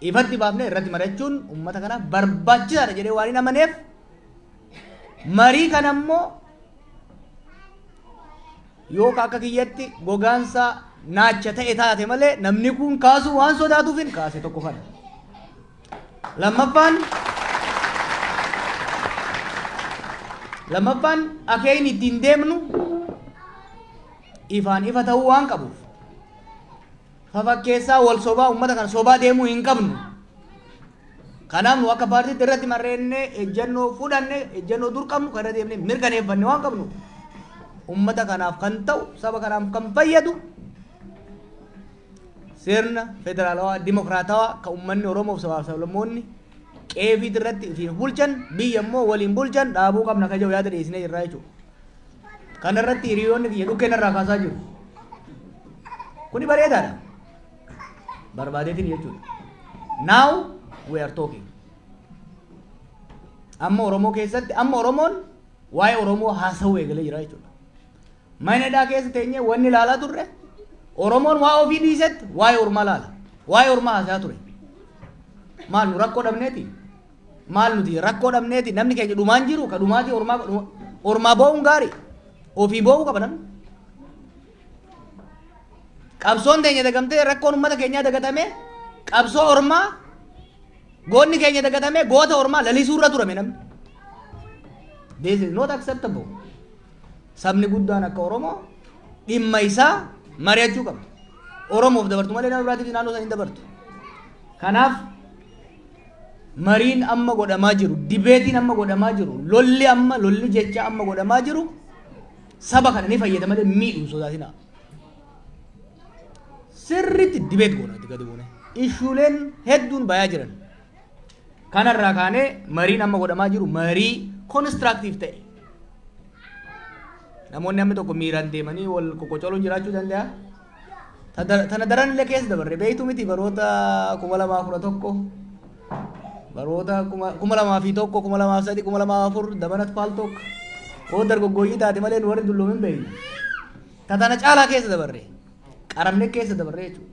ifatti baafnee irratti mari'achuun uummata kanaaf barbaachisaadha jedhee waan hin amaneef marii kana immoo yoo akka kiyyatti gogaansa naacha ta'e taate malee namni kun kaasuu waan sodaatuuf hin kaase tokko kana. Lammaffaan akeekni ittiin deemnu ifaan ifa ta'uu waan qabuuf fafakkeessaa wal sobaa uummata kana sobaa deemuu hin qabnu. Kanaaf nu akka paartiitti irratti marreennee ejjennoo fudhanne ejjennoo dur qabnu kan irra deemnee mirkaneeffanne waan qabnu uummata kanaaf kan ta'u saba kanaaf kan fayyadu sirna federaalawaa dimokiraatawaa kan uummanni Oromoof sabaaf sablammoonni qeefiit irratti ittiin bulchan biyya immoo waliin bulchan dhaabuu qabna kan jedhu yaada dhiyeessinee jirra jechuudha. Kana irratti hiriyoonni kiyya dhukkeen irraa kaasaa jiru. Kuni bareedaadha. Barbaadeetiin jechuudha. Now we are talking. Amma Oromoo keessatti amma Oromoon waa'ee Oromoo haasawuu eegalee jira jechuudha. Manadhaa keessa teenyee wanni ilaalaa turre Oromoon waa ofii dhiisetti waa'ee Ormaa laala. Waa'ee Ormaa haasaa ture. Maal nu rakkoo dhabneeti? Maal nuti rakkoo dhabneeti? Namni keenya dhumaan jiru ka dhumaati Ormaa boo'uun gaarii. Ofii boo'uu qaba namni. Qabsoon teenya dagamtee rakkoon uummata keenyaa dagatamee qabsoo Ormaa goonni keenya dagatamee goota Ormaa lalisuurra turame namni. This is not acceptable. Sabni guddaan akka Oromoo dhimma isaa mari'achuu qaba. Oromoof dabartu malee nama biraatiif naannoo isaanii dabartu. Kanaaf mariin amma godhamaa jiru, dibeetiin amma godhamaa jiru, lolli jecha amma godhamaa jiru saba kana ni fayyada malee miidhuu sodaatina. Sirriitti dibeet goona itti gadi buune. Ishuuleen hedduun bayaa jiran. Kanarraa kaanee mariin amma godhamaa jiru marii constructive ta'e. Namoonni amma tokko miiraan deemanii wal qoqqocoluun jiraachuu danda'a. Tana daran illee keessa dabarre beektu miti baroota 2011 baroota 2001 2003 2004 dabanat paal tokko oo dargoggooyyii taate malee nu warri dulloomin beekna. Tana caalaa keessa dabarre qaramne keessa dabarre jechuudha.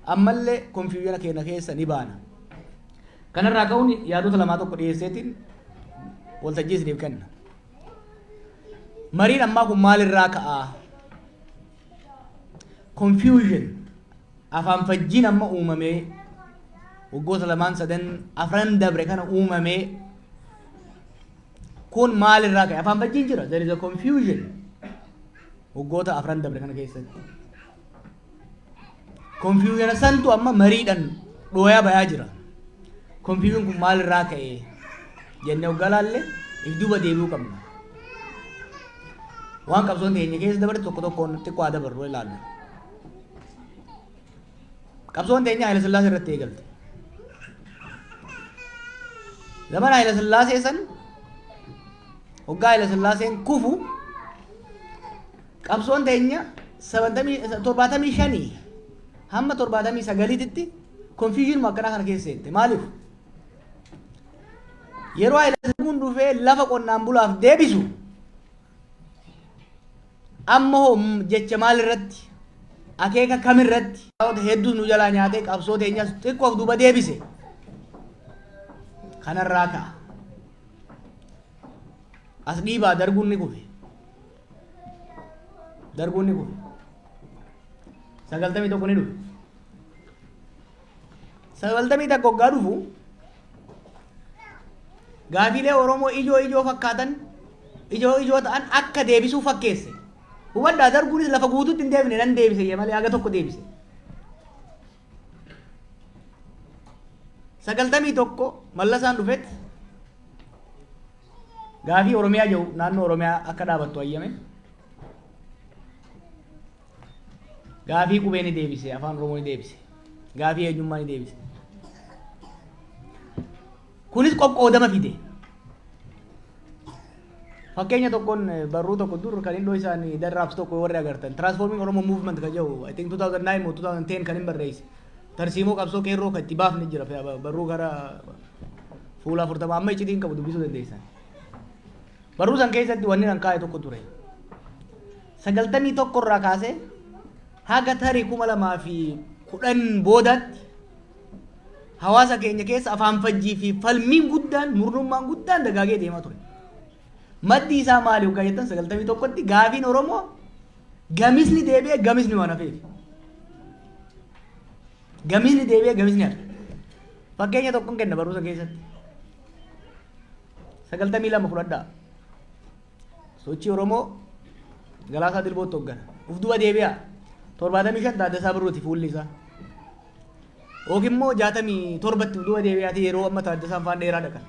Ammallee konfiyuuna keenya keessa ni baana. Kanarraa ka'uun yaadota lamaa tokko dhiyeesseetiin waltajjii isiniif kenna. Mariin ammaa kun maalirraa ka'aa? Confusion afaan fajjiin amma uumamee waggoota lamaan sadan afran dabre kana uumamee kun maalirraa ka'e? Afaan fajjiin jira. There is a confusion waggoota afran dabre kana keessatti. Confusion santu amma mariidhaan dhooyaa bayaa jira. Confusion kun maalirraa ka'e jennee oggalaallee if duuba deebi'uu qabna. Waan qabsoon teenya keessa dabarte tokko tokkoon xiqqoo dabarru ilaallu. Qabsoon teenya Haile Sillaasee irratti eegalte. Zaman Haile Sillaasee san hoggaa Haile Sillaaseen kufu qabsoon teenya 75 hamma 79tti confusion akkanaa kana keessa seente. Maaliif? Yeroo Haile Sillaaseen dhufee lafa qonnaan bulaaf deebisu amma hoo jecha maal irratti akeeka kam irratti hedduu nu jalaa nyaatee qabsoo teenyas xiqqoof duuba deebise. Kanarraa ka'a. As dhiibaa darbuun ni kufe. Darbuun ni kufe. 91 ni dhufe. 91 hoggaa dhufu gaafiilee Oromoo ijoo fakkaatan ijoo ta'an akka deebisuu fakkeesse. Hubadhaa darbuunis lafa guutuutti hin deebine nan deebise malee haga tokko deebise. 91 mallasaan dhufetti gaafii Oromiyaa jiru naannoo Oromiyaa akka dhaabattu ayyame. Gaafii qubee ni deebise, afaan Oromoo ni deebise, gaafii eenyummaa ni deebise. Kunis qoqqoodama fide. Fakkeenya tokkoon barruu tokko dur kan indoo isaanii darraabs tokko warri agartan transforming Oromo movement kan jedhu I think 2009 or 2010 kan hin barreesse tarsiimoo qabsoo qeerroo kan itti baafne jira barruu gara fuula 40 amma iccitiin qabu dubbisuu dandeessan. Barruu san keessatti wanni nan kaa'e tokko ture 91 irraa kaasee haga tarii 2010 boodaatti hawaasa keenya keessa afaan fajjii fi falmiin guddaan murnummaan guddaan dagaagee deemaa ture. Maddi isaa maali hoggaa jettan 91tti gaafiin Oromoo gamisni deebi'ee gamisni waan hafeef. Gamisni deebi'ee gamisni hafe. Fakkeenya tokkoon kenna barumsa keessatti. 92 fudhadhaa. Sochii Oromoo Galaasaa Dilbootti hooggana. Uf duba deebi'a. 75 Taaddasaa Birruuti fuulli isaa. Yookiin immoo 67tti uf duba deebi'aati yeroo amma Taaddasaan faan dheeraa dhaqan.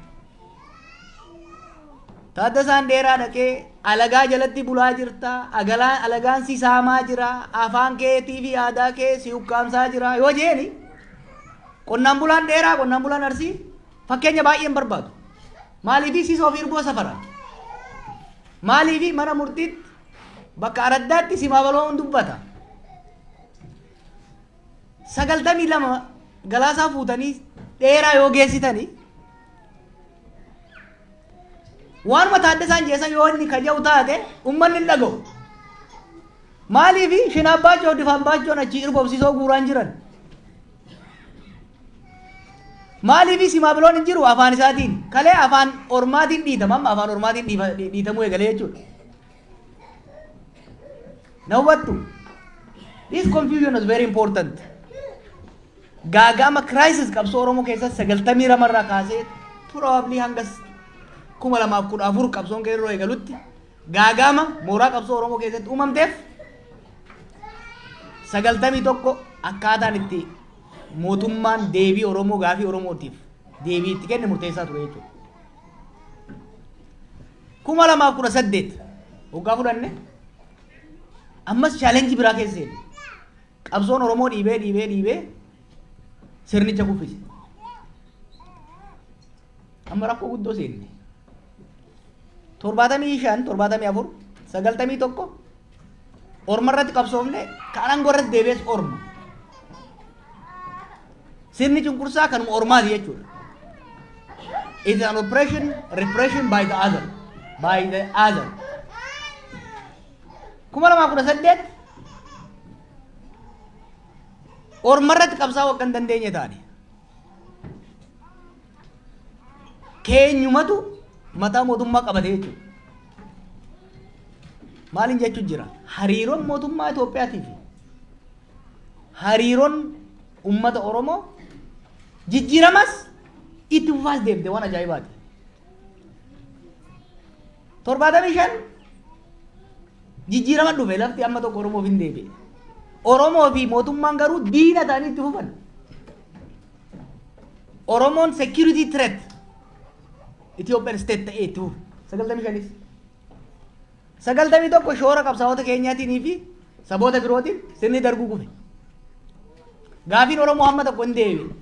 Taaddasaan dheeraa dhaqee alagaa jalatti bulaa jirta. Alagaan si saamaa jira. Afaan keetii fi aadaa kee si ukkaamsaa jira. Yoo jeeni qonnaan bulaan dheeraa qonnaan bulaan Arsii fakkeenya baay'een barbaadu. Maaliif si ofii irgoo safara? Maaliif mana murtiitti bakka araddaatti si maabaloo dubbata? 92 Galaasaa fuutanii dheeraa yoo geessitanii waanuma Taaddasaan jeessan yoo inni kaja'u taate uummanni hin dhaga'u. Maaliif Shinaabbaachoon Difaambaachoon achi irgoomsisoo guuraan jiran? Maaliif si maabiloon hin jiru afaan isaatiin? Kalee afaan ormaatiin dhiitama, amma afaan ormaatiin dhiitamuu eegalee jechuudha. Na hubattu? This confusion is very important. Gaagama crisis qabsoo Oromoo keessatti 92 irraa kaasee probably hanga 2014 qabsoon keerroo eegalutti gaagama mooraa qabsoo Oromoo keessatti uumamteef 91 akkaataan itti mootummaan deebii Oromoo gaafii Oromootiif deebii itti kenne murteessaa ture jechuudha. 2018 waggaa fudhanne ammas chaalenjii biraa keessa seene. Qabsoon Oromoo dhiibee sirnicha kuffise. Amma rakkoo guddoo seenne. 75, 74, 91 Orma irratti qabsoofne kan aangoo irratti deebi'es Orma. Sirni cunqursaa kanuma Ormaati jechuudha. It is an repression by the other. 2018 Orma irratti qabsaa'uu akka hin dandeenye taane. Keenyumatu mataa mootummaa qabate jechuudha. Maaliin jechuun jira? Hariiroon mootummaa Itoophiyaatii fi hariiroon uummata Oromoo jijjiiramas itti fufaas deemte waan ajaa'ibaati. 75 jijjiirama dhufe lafti amma tokko Oromoof hin deebi'e. Oromoo fi mootummaan garuu diina ta'anii itti fufan. Oromoon security threat Ethiopian state ta'ee itti fufe. 95 91 shoora qabsaa'ota keenyaatiin fi saboota birootiin sirni darguu kufe. Gaafiin Oromoo hamma tokko hin deebi'e.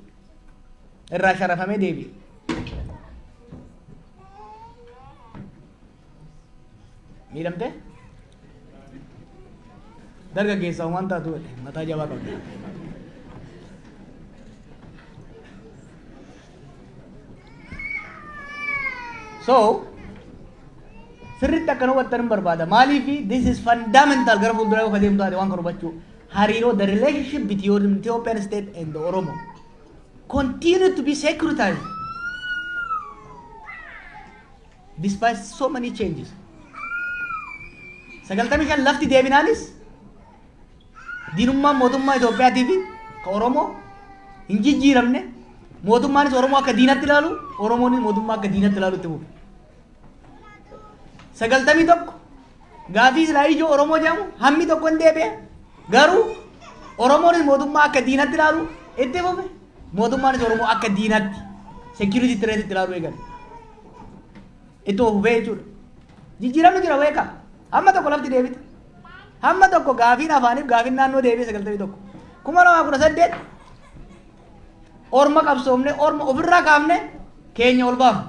Irraa sharafamee deebi'e. Miidhamte? Dargaggeessa waan taatu mataa jabaa qabda. So, sirriitti akkana hubattan barbaada. Maaliif this is fundamental gara fuulduraa yoo adeemtu taate waan kan hubachuu. Hariiroo the relationship between Ethiopian state and the Oromo continue to be securitized despite so many changes. 95 lafti deebinaanis diinummaan mootummaa Itoophiyaatii fi ka Oromoo hin jijjiiramne mootummaanis Oromoo akka diinatti ilaalu Oromoonis mootummaa akka diinatti ilaalu itti fufe. 91 gaafii silaa ijoo Oromoo jedhamu hammi tokko hin deebi'e garuu Oromoonis mootummaa akka diinatti ilaalu itti fufe mootummaanis Oromoo akka diinatti security threat itti ilaalu eegale itti fufee jechuudha. Jijjiiramni jira beekaa hamma tokko lafti deebite hamma tokko gaafiin afaaniif gaafiin naannoo deebi'e 91 2018 Orma qabsoofne Orma ofirraa kaafne keenya ol baafne.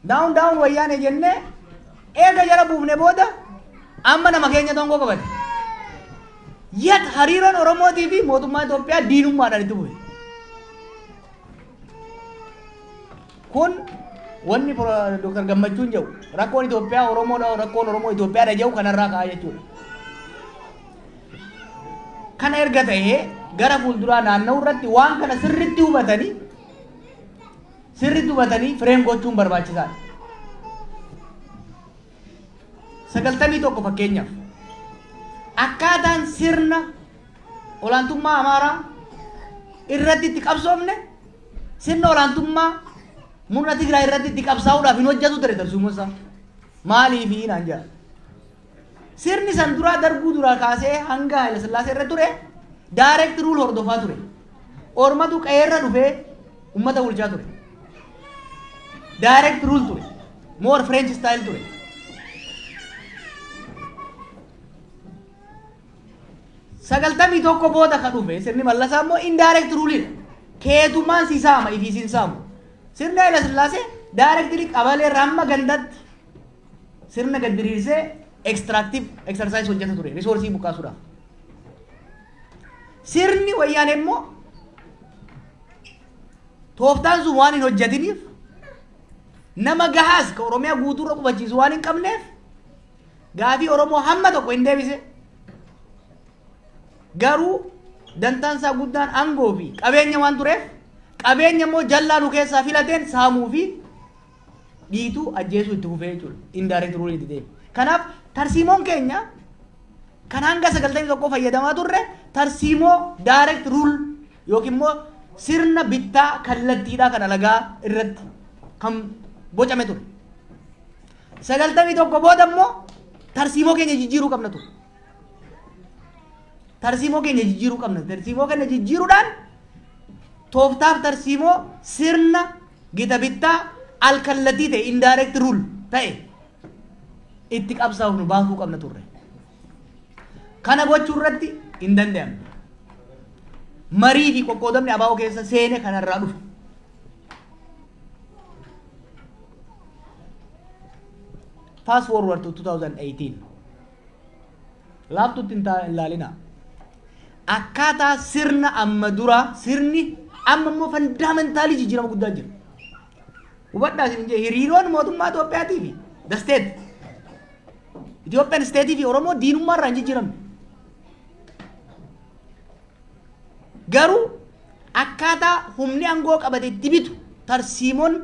Down wayyaane jenne eega jala buufne booda amma nama keenya tongoo qabate. Yet hariiroon Oromootii fi mootummaa Itoophiyaa diinummaadhaan itti bu'e. Kun wanni Dr. Gammachuun jedhu rakkoon Itoophiyaa Oromoodha rakkoon Oromoo Itoophiyaadha jedhu kanarraa ka'aa jechuudha. Kana erga ta'ee gara fuulduraa naanna'u irratti waan kana sirriitti hubatanii fireem gochuun barbaachisaadha. 91 fakkeenyaaf akkaataan sirna olaantummaa Amaaraa irratti itti qabsoomne sirna olaantummaa murna Tigraay irratti itti qabsaa'uudhaaf hin hojjetu ture tarsiimoon isaa maaliifi naan jedha. Sirni san duraa darbuu duraa kaasee hanga Haayile Sillaasee irra ture direct rule hordofaa ture. Ormatu qe'eerra dhufee ummata bulchaa ture. Direct rule ture. More French style ture. Sagaltamii tokko booda ka dhufe sirni Mallasaa immoo indirect rule keetummaan si saama ifii sin saamu. Sirni Haayile Sillaasee directly qabalee ramma gandatti sirna gad diriirsee extractive exercise hojjeta ture resource buqqaasuudhaaf. Sirni Wayyaanee immoo tooftaan sun waan hin hojjetiniif nama gahaas ka Oromiyaa guutuurra qubachiisu waan hin qabneef gaafii Oromoo hamma tokko hin deebise. Garuu dantaan isaa guddaan aangoo fi qabeenya waan tureef qabeenya immoo jallaa nu keessaa filateen saamuu fi dhiituu ajjeesuu itti fufee jechuudha. Indirect rule itti deema. Kanaaf tarsiimoon keenya kan hanga 91 fayyadamaa turre tarsiimoo direct rule yookiin immoo sirna bittaa kallattiidhaa kan alagaa irratti kan bocame ture. 91 booda immoo tarsiimoo keenya jijjiiruu qabna ture. Tarsiimoo keenya jijjiiruu qabna. Tarsiimoo keenya jijjiiruudhaan tooftaaf tarsiimoo sirna gita bittaa alkallattii ta'e indirect rule ta'e itti qabsaa'uuf nu baasuu qabna turre. Kana gochuu irratti hin danda'amne. Marii fi qoqqoodamni abaa'oo keessa seene kanarraa dhufe. Fast forward to 2018. Laaftutti hin ilaalina. Akkaataa sirna amma dura sirni amma immoo fundamentaalii jijjiirama guddaa jira. Hubadhaa isin jee hiriiroon mootummaa Itoophiyaatii fi the state Ethiopian state fi Oromoo diinummaa irraa hin jijjiiramne. Garuu akkaataa humni aangoo qabate itti bitu tarsiimoon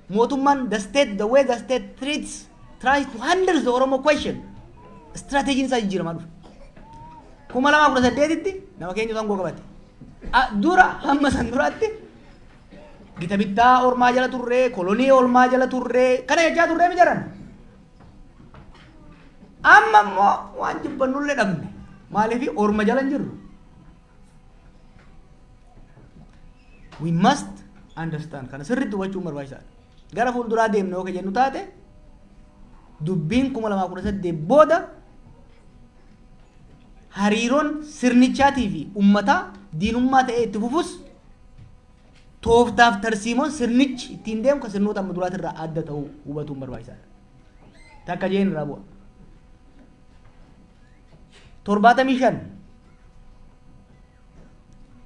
mootummaan the state the way the state tries to handle the Oromo question strategiin isaa jijjiiramaa dhufe. 2018tti nama keenya aangoo qabate. Dura hamma san duraatti gita bittaa ormaa jala turre kolonii ormaa jala turre kana jechaa turre mi jaran. Amma immoo waan jibbannullee dhabne maaliif orma jala hin jirru. We must understand kana sirriitti hubachuun barbaachisaadha. Gara fuulduraa deemnee yoo jennu taate dubbiin 2018 booda hariiroon sirnichaatii fi uummataa diinummaa ta'ee itti fufus tooftaaf tarsiimoon sirnichi ittiin deemu kan sirnoota amma duraati irraa adda ta'uu hubatuun barbaachisaadha. Takka jeen irraa bu'a. 75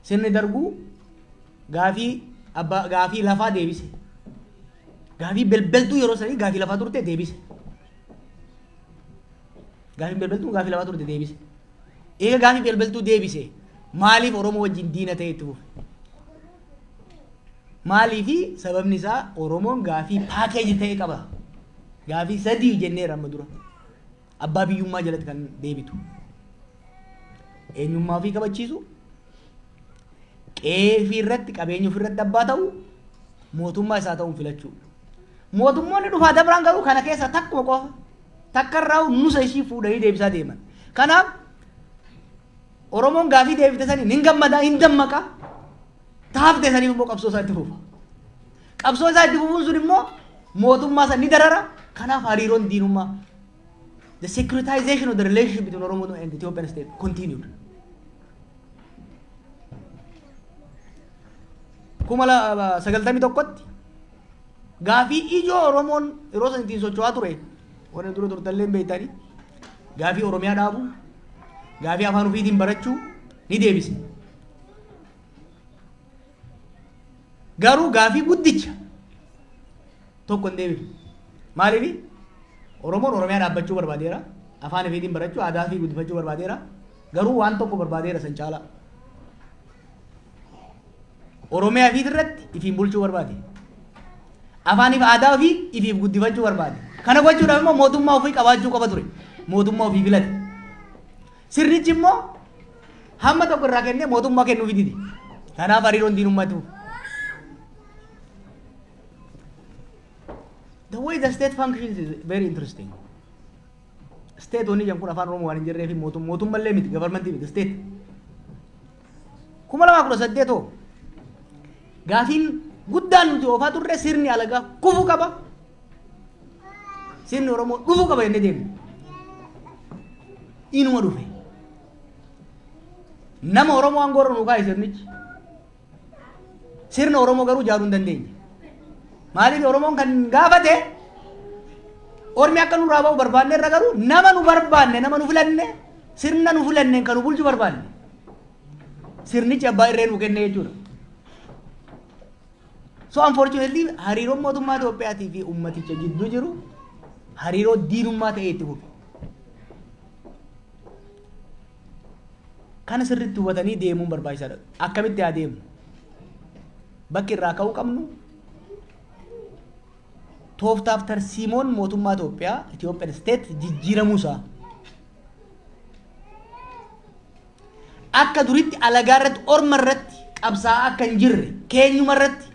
sirni darbuu gaafii lafaa deebise. Gaafii belbeltuu yeroo sanii gaafii lafaa turte deebise. Gaafii belbeltuu gaafii lafaa turte deebise. Eega gaafii belbeltuu deebise maaliif Oromoo wajjin diina ta'e itti fufe? Maaliifi sababni isaa Oromoon gaafii paakeeji ta'e qaba. Gaafii sadii jenneera amma dura. Abbaa biyyummaa jalatti kan deebitu. Eenyummaa ofii kabachiisu. Qe'ee ofii irratti qabeenya ofii irratti abbaa ta'u. Mootummaa isaa ta'uun filachuu. Mootummoonni dhufaa dabraan garuu kana keessa takkuma qofa. Takka irraa nusa ishii fuudhanii deebisaa deeman. Kanaaf Oromoon gaafii deebifte saniin hin gammadaa hin dammaqa. Taafte saniif immoo qabsoo isaa itti fufa. Qabsoo isaa itti fufuun sun immoo mootummaa san ni darara. Kanaaf hariiroon diinummaa. The securitization of the relationship between Oromo and the Ethiopian state continued. Kumala 91tti gaafii ijoo Oromoon yeroo san ittiin socho'aa ture warreen dura turtallee beektanii gaafii Oromiyaa dhaabuu gaafii afaan ofiitiin barachuu ni deebise. Garuu gaafii guddicha tokko hin deebifne. Maaliif? Oromoon Oromiyaa dhaabbachuu barbaadeera. Afaan ofiitiin barachuu aadaa fi guddifachuu barbaadeera. Garuu waan tokko barbaadeera san caalaa. Oromiyaa fi irratti ifiin bulchuu barbaade. Afaaniif aadaa ofii ifiif guddifachuu barbaade. Kana gochuudhaaf immoo mootummaa ofii qabaachuu qaba ture. Mootummaa ofii filate. Sirnichi immoo hamma tokko irraa kennee mootummaa kennuuf dide. Kanaaf hariiroon diinummatu. The way the state functions is very interesting. State only yang kun afaan Oromoo waan hin jirreef mootummaa illee miti government miti state. 2018 gaafiin guddaan nuti oofaa turre sirni alagaa kufuu qaba. Sirni Oromoo dhufuu qaba jennee deemne. Inuma dhufe. Nama Oromoo aangoorra nu kaa'e sirnichi. Sirna Oromoo garuu ijaaruu hin dandeenye. Maaliif Oromoon kan gaafate ormi akka nurraa ba'u barbaanne irra garuu nama nu barbaanne nama nu filanne sirna nu filanne kan nu bulchu barbaanne. Sirnichi abbaa irree nu kenne jechuudha. So unfortunately hariiroon mootummaa Itoophiyaatii fi ummaticha jidduu jiru hariiroo diinummaa ta'ee itti fufu. Kana sirriitti hubatanii deemuun barbaachisaadha. Akkamitti haa deemnu? Bakki irraa ka'uu qabnu tooftaaf tarsiimoon mootummaa Itoophiyaa Ethiopian state jijjiiramuusaa akka duritti alagaa irratti orma irratti qabsaa akka hin jirre keenyuma irratti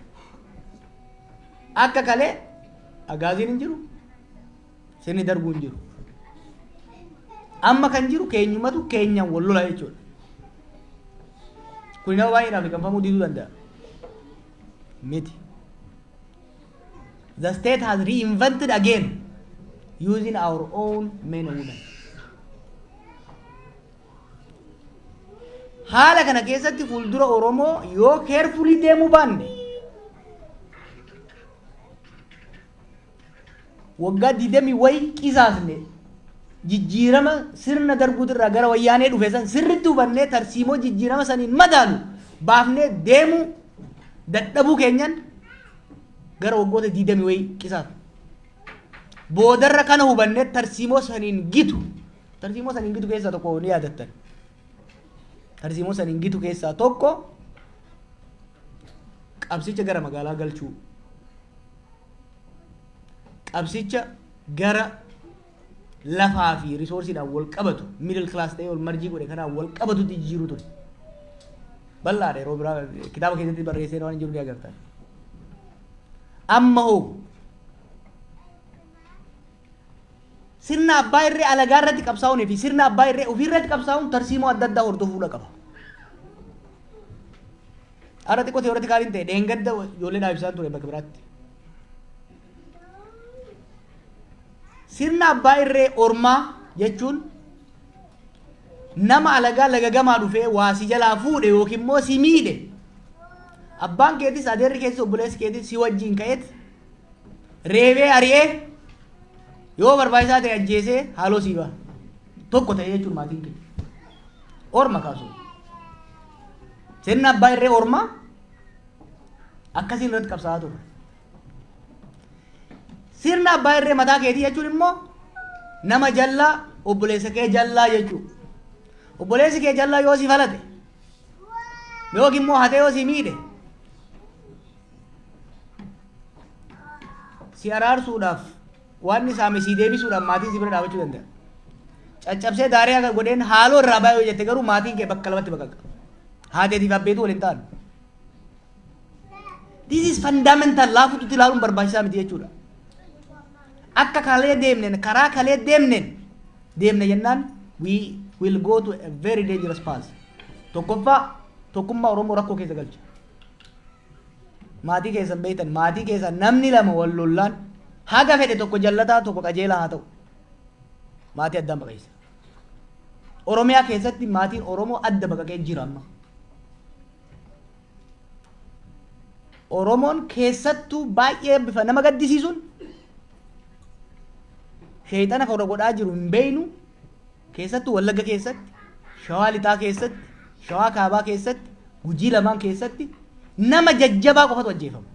akka kalee agaaziin hin jiru sirni darbuu hin jiru amma kan jiru keenyumatu keenyaan wal lolaa jechuudha. Kun nama baay'eedhaaf liqanfamuu diduu danda'a. Miti. The state has reinvented again using our own men and women. Haala kana keessatti fuuldura Oromoo yoo carefully deemuu baanne waggaa 20 wayi qisaasne jijjiirama sirna darbuutirraa gara wayyaanee dhufe san sirritti hubannee tarsiimoo jijjiirama saniin madaalu baafnee deemuu dadhabuu keenyan gara waggoota 20 wayi qisaas boodarra kana hubannee tarsiimoo saniin gitu keessaa tokko ni yaadattan. Tarsiimoo saniin gitu keessaa tokko qabsicha gara magaalaa galchuu qabsicha gara lafaa fi risoorsiidhaan wal qabatu middle class ta'ee wal marjii godhe kanaan wal qabatu jijjiiruu ture. Bal'aadha yeroo biraa kitaaba keessatti barreessee waan jiru ni agartan. Amma hoo sirna abbaa irree alagaa irratti qabsaa'uun fi sirna abbaa irree ofii irratti qabsaa'uun tarsiimoo adda addaa hordofuudha qaba. Ara xiqqoo teeoreeti kaaliin ta'e dheengadda ijoolleedhaaf ibsaan ture bakka biraatti. Sirna abbaa irree ormaa jechuun nama alagaa laga gamaa dhufee waa si jalaa fuudhe yookiin immoo si miidhe abbaan keetis adeerri keessi obboleessi keetis si wajjin ka'eet reebee ari'ee yoo barbaachisaa ta'e ajjeesee haaloo sii ba'a tokko ta'e jechuun maatiin kee orma kaasu sirna abbaa irree ormaa akkasiin irratti qabsaa'aa ture. Sirna abbaa irree mataa keetii jechuun immoo nama jallaa obboleessa kee jallaa jechuudha. Obboleessi kee jallaa yoo si falate yookiin immoo hatee yoo si miidhe si araarsuudhaaf waan ni saame si deebisuudhaaf maatiin si bira dhaabachuu danda'a. Caccabsee daaree akka godheen haaloo irraa baay'ee yoo jette garuu maatiin kee bakka lamatti baqaqa. Haateetiif abbeetu waliin ta'an. This is fundamental laafuutti ilaaluun barbaachisaa miti jechuudha. Akka kalee deemnen karaa kalee deemne jennaan we will go to a very dangerous path. Tokkoffaa tokkummaa Oromoo rakkoo keessa galcha. Maatii keessan beektan maatii keessan namni lama wal lollaan haga fedhe tokko jallataa tokko qajeelaa haa ta'u maatii addaan baqeessa. Oromiyaa keessatti maatiin Oromoo adda baqaqee jira amma. Oromoon keessattuu baay'ee bifa nama gaddisiisuun sheexana kan godhaa jiru hin beeynu keessattuu Wallagga keessatti Shawaa Lixaa keessatti Shawaa Kaabaa keessatti Gujii lamaan keessatti nama jajjabaa qofatu ajjeefama.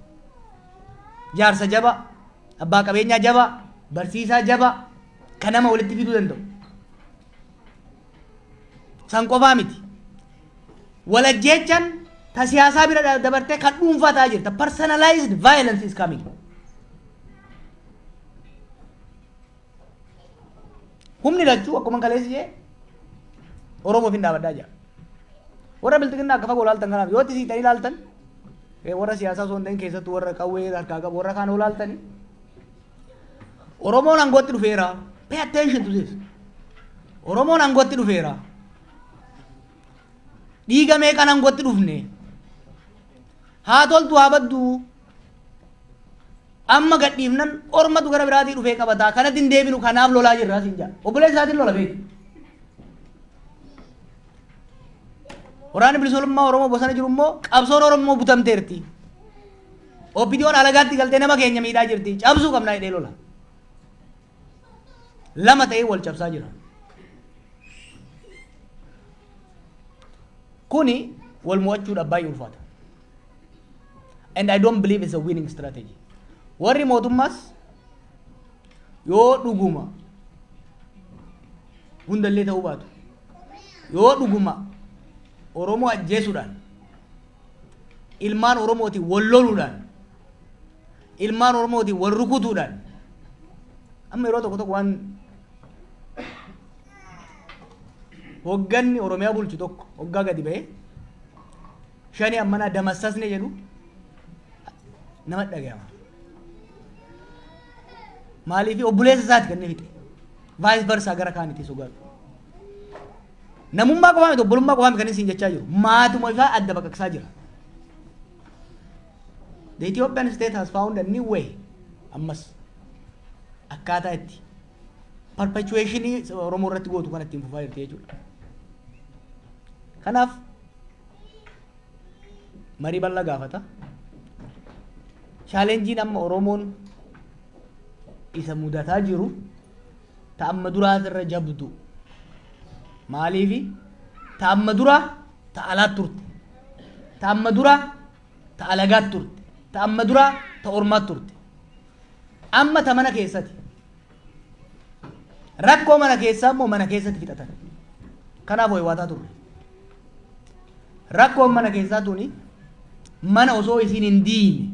Jaarsa jabaa, abbaa qabeenyaa jabaa, barsiisaa jabaa kan nama walitti fiduu danda'u. San qofaa miti. Walajjeechaan ta siyaasaa bira dabartee kan dhuunfaa ta'aa jirta. Personalized violence is coming. Humni lachuu akkuma kaleessi jee Oromoof hin dhaabadhaa jira. warra biltiginna akka fagoo laaltan kanaaf yoo itti siitanii laaltan warra siyaasaa osoo hin ta'in keessattuu warra qawwee harkaa qabu warra kaan olaaltanii Oromoon aangootti dhufeera. Pay attention to this. Oromoon aangootti dhufeera. Dhiiga meeqaan aangootti dhufne? Haa toltu haa baddu. Amma gadhiifnan ormatu gara biraatii dhufee qabataa. Kanatti hin deebinu kanaaf lolaa jirra siin jaa. Obboleessa isaatiin lola beeku. Waraanni bilisummaa Oromoo bosona jiru immoo qabsoon Oromoo butamteerti. Oppidiyoon alagaatti galtee nama keenya miidhaa jirti. Cabsuu qabnaa hidhee lola. Lama ta'ee wal cabsaa jira. Kuni wal mo'achuudhaaf baay'ee ulfaata. And I don't believe it's a winning strategy. Warri mootummaas yoo dhuguma hundallee ta'uu baatu yoo dhuguma Oromoo ajjeesuudhaan ilmaan Oromootiin wal loluudhaan ilmaan Oromootiin wal rukutuudhaan amma yeroo tokko waan hogganni Oromiyaa bulchu tokko hoggaa gadi ba'ee shanii ammanaa damassasne jedhu nama dhaga'ama. Maaliif obboleessa isaati kan inni fixe vice versa gara kaanitti sogaatu. Namummaa qofaa miti obbolummaa qofaa miti kan isin jechaa jiru maatuma isaa adda baqaqsaa jira. The Ethiopian state has found a new way ammas akkaataa itti perpetuationii Oromoo irratti gootu kan ittiin fufaa jirti jechuudha. Kanaaf marii bal'aa gaafata. Chaalenjiin amma Oromoon isa mudataa jiru ta'amma duraa irra jabdu. Maaliifi ta'amma duraa ta'alaat turte. Ta'amma duraa ta'alagaat turte. Ta'amma duraa ta'ormaat turte. Amma ta mana keessatti. Rakkoo mana keessaa immoo mana keessatti fixatan. Kanaaf ho'iwaataa turre. Rakkoon mana keessaa tuni mana osoo isin hin diine.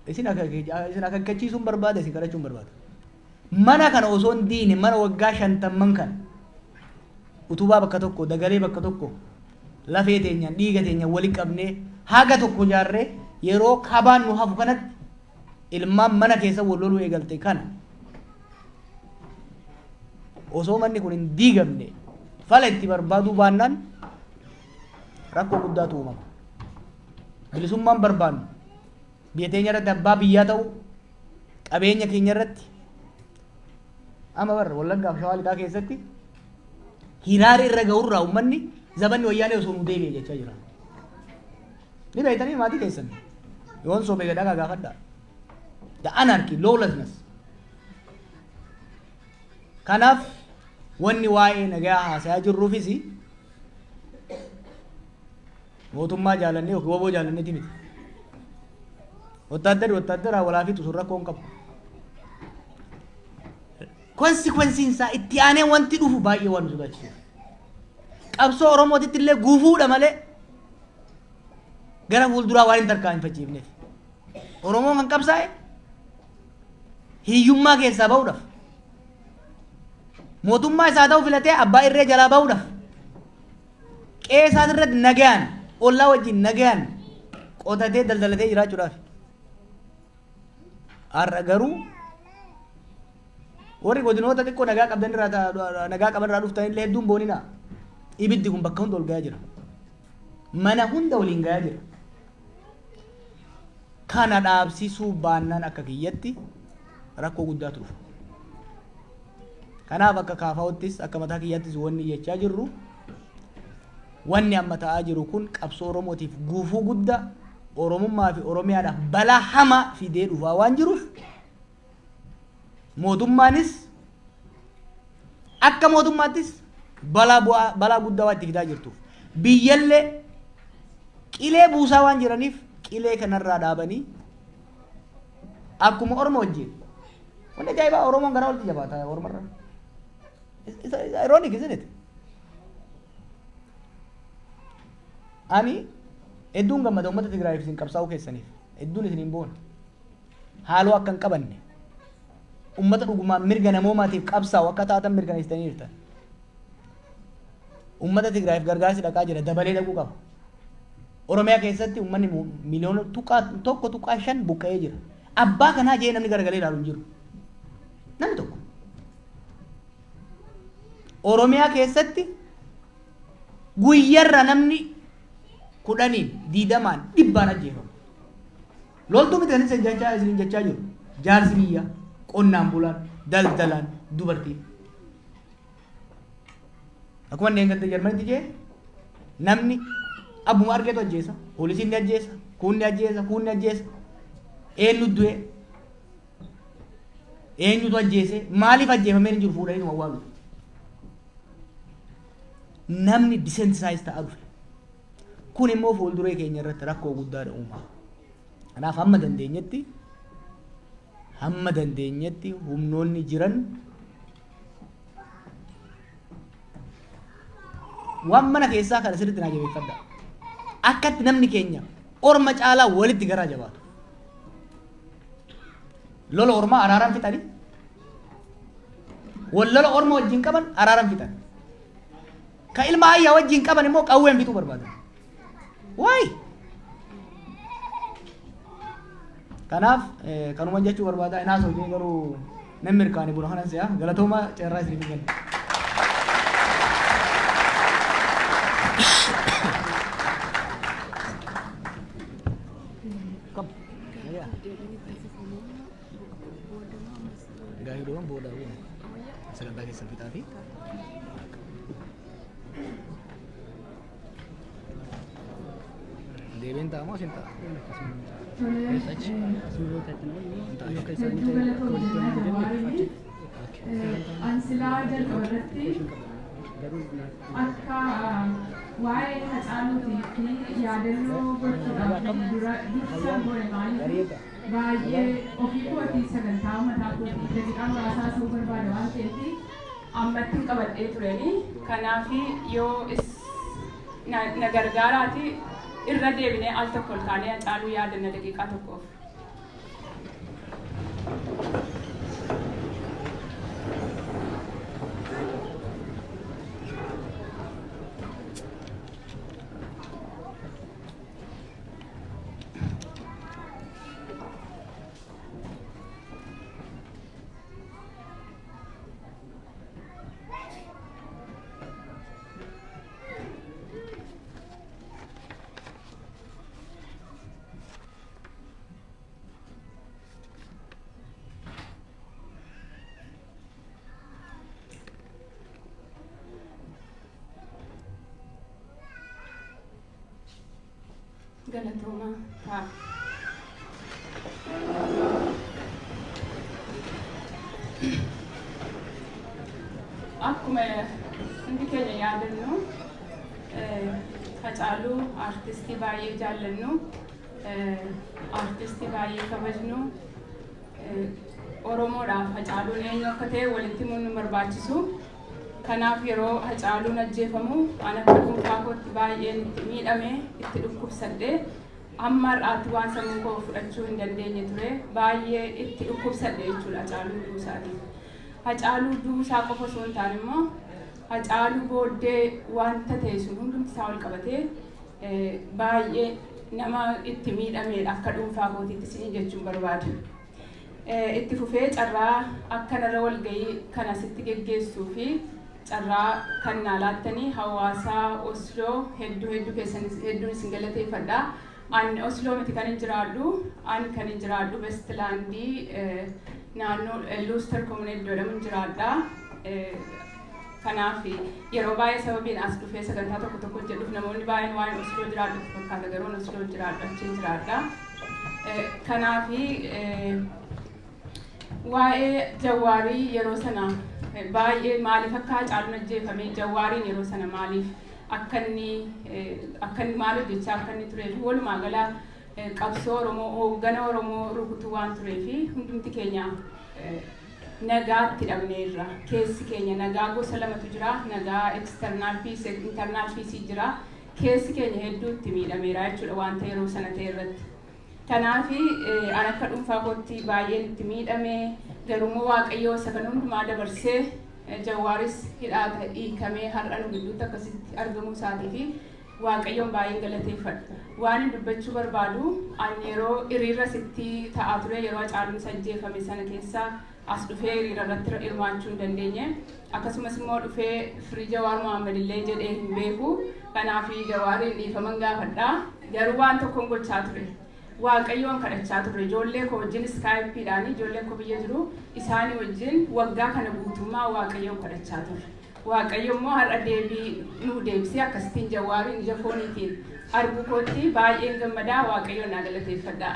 Isin akeekkachiisuun barbaada isin kadhachuun barbaada. Mana kana osoo hin diine mana waggaa 50 kan utubaa bakka tokko dagalee bakka tokko lafee teenya dhiiga teenya waliin qabnee haga tokko jaarree yeroo kabaan nu hafu kanatti ilmaan mana keessa wal loluu eegalte kana osoo manni kun hin diigamne fala itti barbaaduu baannaan rakkoo guddaatu uumama. Bilisummaan barbaannu biyya teenya irratti abbaa biyyaa ta'u qabeenya keenya irratti amma barra Wallaggaa fi Shawaa Lixaa keessatti hiraara irra ga'urraa uummanni zabanni wayyaanee osoo nu deebi'e jechaa jira. Ni beektanii maatii keessan yoon soobee gadhaa gaafadhaa. The anarchy, lawlessness. Kanaaf wanni waa'ee nagaa haasayaa jirruufis mootummaa jaalannee yookiin woboo jaalanneeti miti. Wotaaddaraa walaa fi tusurra koon qabu. Konsekwensiin isaa itti aanee wanti dhufu baay'ee waan nu sodaachisu. Qabsoo Oromootitti illee guufuudha malee gara fuulduraa waan hin tarkaanfachiifneef. Oromoon kan qabsaa'e hiyyummaa keessaa ba'uudhaaf. Mootummaa isaa ta'uu filatee abbaa irree jalaa ba'uudhaaf. Qe'ee isaati irratti nagaan ollaa wajjin nagaan qotatee daldalatee jiraachuudhaaf. Har'a garuu warri godinoota xiqqoo nagaa qaban irraa dhuftan illee hedduun boonina. Ibiddi kun bakka hunda ol gahaa jira. Mana hunda waliin gahaa jira. Kana dhaabsisuu baannaan akka kiyyatti rakkoo guddaatu dhufa. Kanaaf akka kaafaa'uttis akka mataa kiyyattis wanni jechaa jirru wanni amma ta'aa jiru kun qabsoo Oromootiif guufuu guddaa Oromummaa fi Oromiyaadhaaf balaa hamaa fidee dhufaa waan jiruuf mootummaanis akka mootummaattis balaa guddaa waan itti fidaa jirtuuf biyyallee qilee buusaa waan jiraniif qilee kanarraa dhaabanii akkuma Oromoo wajjin wanni ajaa'ibaa Oromoon gara walitti jabaataa Oromarraa. It's ironic, isn't it? Ani hedduun gammada uummata Tigraayiif isin qabsaa'uu keessaniif hedduun isin hin boone haaloo akka hin qabanne uummata dhugumaan mirga namoomaatiif qabsaa'u akka taatan mirkaneessitanii jirtan. Uummata Tigraayiif gargaarsi dhaqaa jira dabalee dhaquu qaba. Oromiyaa keessatti uummanni miliyoona tokko tuqaa 5 buqqa'ee jira. Abbaa kanaa jee namni garagalee ilaalu hin jiru. Namni tokko. Oromiyaa keessatti guyyarra namni 10 20 dhibbaan ajjeefamu. Loltuu miti kan isin jechaa jiru. Jaarsi biyyaa, qonnaan bulaan, daldalaan, dubartiin. Akkuma inni eeggate Jarmanitti jee namni abbuma argeetu ajjeesa. Poolisiin ni ajjeesa, kuun ni ajjeesa, kuun ni ajjeesa. Eenyu du'e? Eenyutu ajjeese? Maaliif ajjeefamee hin jiru fuudhanii nu awwaalu? Namni disensitized ta'aa dhufe. Kun immoo fuulduree keenya irratti rakkoo guddaadha uumaa. Kanaaf hamma dandeenyetti humnoonni jiran waan mana keessaa kana sirriitti naa jabeeffadha. Akkatti namni keenya orma caalaa walitti garaa jabaatu. Lola ormaa araaraan fixani. Wallola orma wajjin qaban araaraan fixani. Ka ilma ayyaa wajjin qaban immoo qawween fixuu barbaadan. Waay! Kanaaf kanuma jechuu barbaada. Inaas hojii garuu namni mirkaanii buna kanan si'a galatooma ceerraa isin kenna. Gaarii doon booda sagantaa keessan fixaa fi deebiin ta'amoo isin ta'a? Ansilaa jalqabarratti akka waa'ee hacaaluutii fi yaadannoo gochuudhaaf dura dursa gore maaliif baay'ee ofii kootii sagantaa mataa kootii daqiiqaa muraasaa ta'uu barbaada waan ta'eef ammatti qabadhee tureni. Kanaaf yoo na gargaaraati irra deebinee al tokko ol kaanee hacaaluu yaadanna daqiiqaa tokkoof. Galatooma ta'a. Akkuma hundi keenya yaadannu Hacaaluu artistii baay'ee jaallannu, artistii baay'ee kabajnu, Oromoodhaaf Hacaaluun eenyu akka ta'e walitti himuun nu barbaachisu. Kanaaf yeroo Hacaaluun ajjeefamu an akka dhuunfaa kootti baay'een itti miidhame, itti dhukkubsadhe. Amma har'aatti waan sammuu koo fudhachuu hin dandeenye ture. Baay'ee itti dhukkubsadhe jechuudha Hacaaluu duusaati. Hacaaluu duusaa qofa osoo hin taane immoo Hacaaluu booddee wanta ta'e sun hundumti isaa ol qabatee baay'ee nama itti miidhamedha akka dhuunfaa kootiitti isin jechuun barbaada. Itti fufee carraa akkanarra walgahii kana sitti geggeessuu fi carraa kan naa laattanii hawaasaa Osloo hedduu keessan isin galateeffadha. An Osloo miti kan hin jiraadhu, an kan hin jiraadhu Westlaandii naannoo Luuster Komunee jedhamu hin jiraadha. Kanaaf yeroo baay'ee sababiin as dhufee sagantaa tokko jedhuuf namoonni baay'een waa'ee Osloo jiraadhu fakkaata, garuu Osloo jiraadhu achiin jiraadha. Kanaaf waa'ee Jawaarii yeroo sana baay'ee maaliif akka Hacaaluun ajjeefame Jawaariin yeroo sana maaliif akka inni maal hojjechaa akka inni turee fi walumaa gala qabsoo Oromoo hooggana Oromoo rukutuu waan turee fi hundumti keenya nagaatti dhabneerra. Keessi keenya nagaa gosa lamatu jira, nagaa external peace, internal peace jira. Keessi keenya hedduutti miidhameera jechuudha wanta yeroo sana ta'e irratti. Kanaaf an akka dhuunfaa kootti baay'een itti miidhame, garuu Waaqayyoo isa kan hundumaa dabarsee Jawaaris hidhaata hiikamee har'a nu gidduutti akkasitti argamuu isaatii fi Waaqayyoon baay'een galateeffadha. Waan dubbachuu barbaadu ani yeroo hiriira sitti ta'aa ture yeroo Hacaaluun ajjeefame sana keessa as dhufee hiriira irratti hirmaachuu hin dandeenye. Akkasumas immoo dhufee firii Jawaar Mohaammed illee jedhee hin beeku. Kanaaf Jawaariin dhiifama gaafadha. Garuu waan tokkoon gochaa ture. Waaqayyoon kadhachaa ture. Ijoollee koo wajjin iskaayippiidhaan ijoolleen koo biyya jiru isaanii wajjin waggaa kana guutummaa Waaqayyoon kadhachaa ture. Waaqayyo immoo har'a deebii nu deebisee akkasitiin Jawaariin ija fooniitiin arguu kootti baay'een gammadaa. Waaqayyoon naa galateeffadha.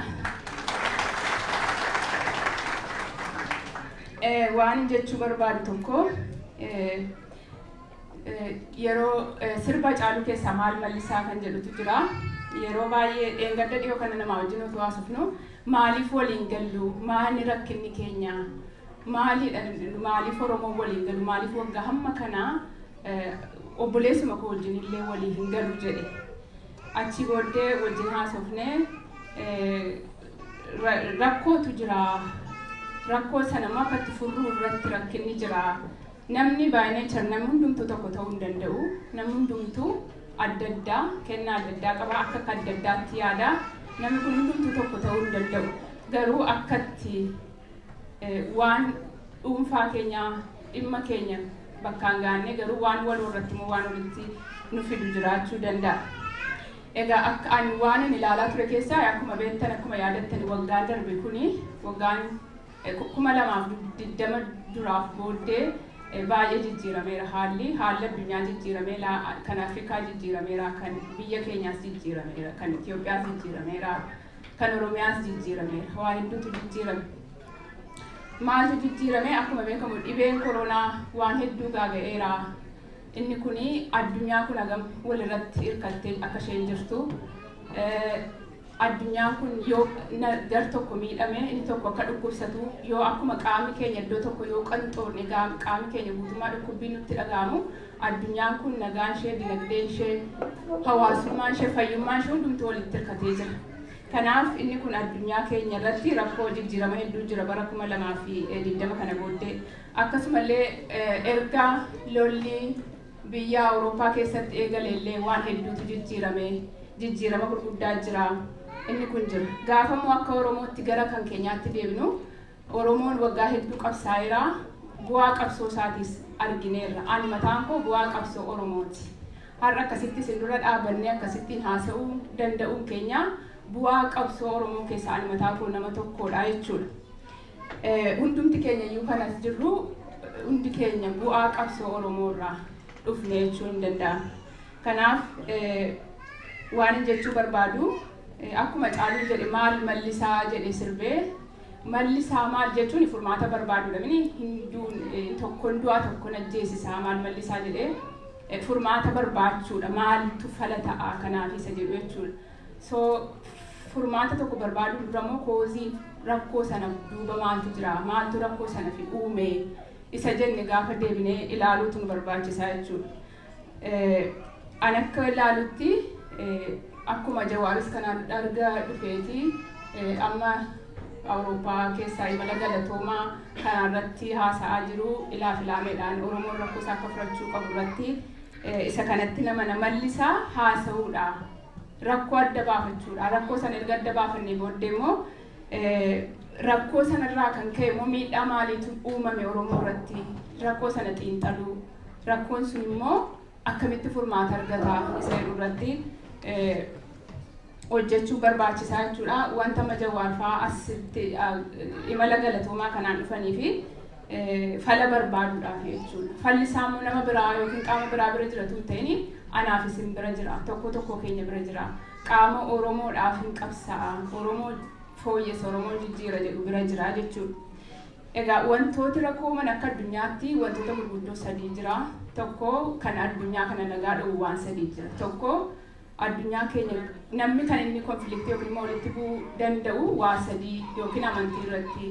Waan jechuu barbaadu tokko yeroo sirba Hacaaluu keessaa maal mallisaa kan jedhutu jira. Yeroo baay'ee dheengadda dhiyoo kana namaa wajjin otoo haasofnu maaliif waliin gallu? Maali rakkinni keenya? Maaliif Oromoo waliin galu? Maaliif waggaa hamma kana obboleessuma koo wajjin illee walii hin galu jedhe. Achi booddee wajjin haasofne rakkootu jira. Rakkoo sana akka itti furruu irratti rakkinni jira. Namni baay'inaan jira namni hundumtuu tokko ta'uu hin danda'u. Namni hundumtuu adda addaa kennaa adda addaa qaba. Akka adda addaatti yaada. Namni kun hundumtuu tokko ta'uu hin danda'u. Garuu akkatti waan dhuunfaa keenya dhimma keenya bakkaan gaannee garuu waan waloo irratti immoo waan walitti nu fidu jiraachuu danda'a. Egaa akka ani waan ani ilaalaa ture keessaa akkuma beektan akkuma yaadattan waggaa darbe kuni waggaan 2020 duraaf booddee baay'ee jijjiirameera haalli addunyaa jijjiirameera kan Afrikaa jijjiirameera kan biyya keenyaas jijjiirameera kan Itoophiyaas jijjiirameera kan Oromiyaas jijjiirameera waa hedduutu jijjiirame. Maaltu jijjiirame akkuma beekamu dhibeen koronaa waan hedduu gaaga'eera. Inni kuni addunyaa kun hagam walirratti hirkattee akka isheen jirtu. Addunyaan kun yoo gar tokko miidhame inni tokko akka dhukkubsatu yoo akkuma qaamni keenya iddoo tokko yoo qanxoorne qaamni keenya guutummaa dhukkubbiin nutti dhaga'amu addunyaan kun nagaan ishee dinagdeen ishee hawaasummaan ishee fayyummaan ishee hundumtuu walitti hirkatee jira. Kanaaf inni kun addunyaa keenya irratti rakkoo jijjiirama hedduu jira bara 2020 kana booddee. Akkasumallee erga lolli biyya Awurooppaa keessatti eegaleellee waan hedduutu jijjiirama gurguddaa jira. Inni kun jira. Gaafamoo akka Oromootti gara kan keenyaatti deebinu Oromoon waggaa hedduu qabsaa'eera. Bu'aa qabsoo isaatiis argineerra. Ani mataan koo bu'aa qabsoo Oromooti. Har'a akkasitti isin dura dhaabannee akkasittiin haasa'uu danda'uun keenya bu'aa qabsoo Oromoo keessaa ani mataa koo nama tokkodha jechuudha. Hundumti keenya iyyuu kanas jirru hundi keenya bu'aa qabsoo Oromoo irraa dhufne jechuu hin danda'amu. Kanaaf waan jechuu barbaadu akkuma Hacaaluun jedhe maal mallisaa jedhe sirbee mallisaa maal jechuun furmaata barbaadudha. Hinduun tokkoon du'aa tokkoon ajjeesisaa maal mallisaa jedhee furmaata barbaachuudha. Maaltu fala ta'a kanaaf isa jedhu jechuudha. So furmaata tokko barbaaduu dura immoo koozii rakkoo sana duuba maaltu jira? Maaltu rakkoo sana fi uume? Isa jenne gaafa deebinee ilaaluutu nu barbaachisaa jechuudha. Ani akka ilaalutti akkuma Jawaaris kanaan argaa dhufeeti amma Awurooppaa keessaa imala galatoomaa kanarratti haasa'aa jiru ilaafilameedhaan Oromoon rakkoo isaa akka furachuu qabu irratti isa kanatti nama mallisaa haasa'uudha. Rakkoo adda baafachuudha. Rakkoo sana erga adda baafannee booddee immoo rakkoo sanarraa kan ka'e immoo miidhaa maaliitu uumame Oromoo irratti rakkoo sana xiinxaluu. Rakkoon sun immoo akkamitti furmaata argata isa jedhu irratti hojjechuu barbaachisaa jechuudha. Wanta Jawaar fa'aa asitti imala galatoomaa kanaan dhufanii fi fala barbaaduudhaaf jechuudha. Falli isaa immoo nama biraa yookiin qaama biraa bira jiratu hin ta'in anaaf isin bira jira. Tokko keenya bira jira. Qaama Oromoodhaaf hin qabsa'a. Oromoo fooyyessa Oromoo jijjiira jedhu bira jira jechuudha. Egaa wantooti rakkooman akka addunyaatti wantoota gurguddoo sadii jira. Tokko kan addunyaa kana nagaa dhowwu waan sadii jira. Tokko addunyaa keenya namni kan inni konfliktii yookiin immoo walitti bu'uu danda'u waa sadii yookiin amantii irratti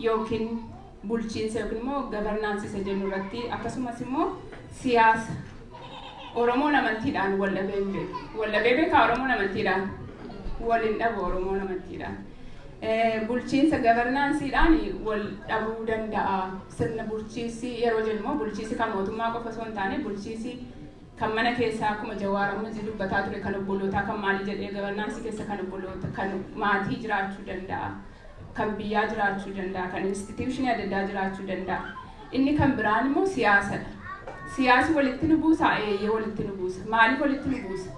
yookiin bulchiinsa yookiin immoo gabarnaansi isa jennu irratti akkasumas immoo siyaasa. Oromoon amantiidhaan waldhabee beeka. Oromoon amantiidhaan waliin dhabu Oromoon amantiidhaan. bulchiinsa gavarnaansiidhaan wal dhabuu danda'a. Sirna bulchiinsi yeroo jennu bulchiinsi kan mootummaa qofa osoo hin taane bulchiinsi kan mana keessaa akkuma Jawaaramuun dubbataa ture kan obbolootaa kan maalii jedhee gavarnaansi keessa kan obboloota kan maatii jiraachuu danda'a. Kan biyyaa jiraachuu danda'a. Kan instituushinii adda addaa jiraachuu danda'a. Inni kan biraan immoo siyaasadha. Siyaasi walitti nu buusa, eeyyee walitti nu buusa. Maaliif walitti nu buusa?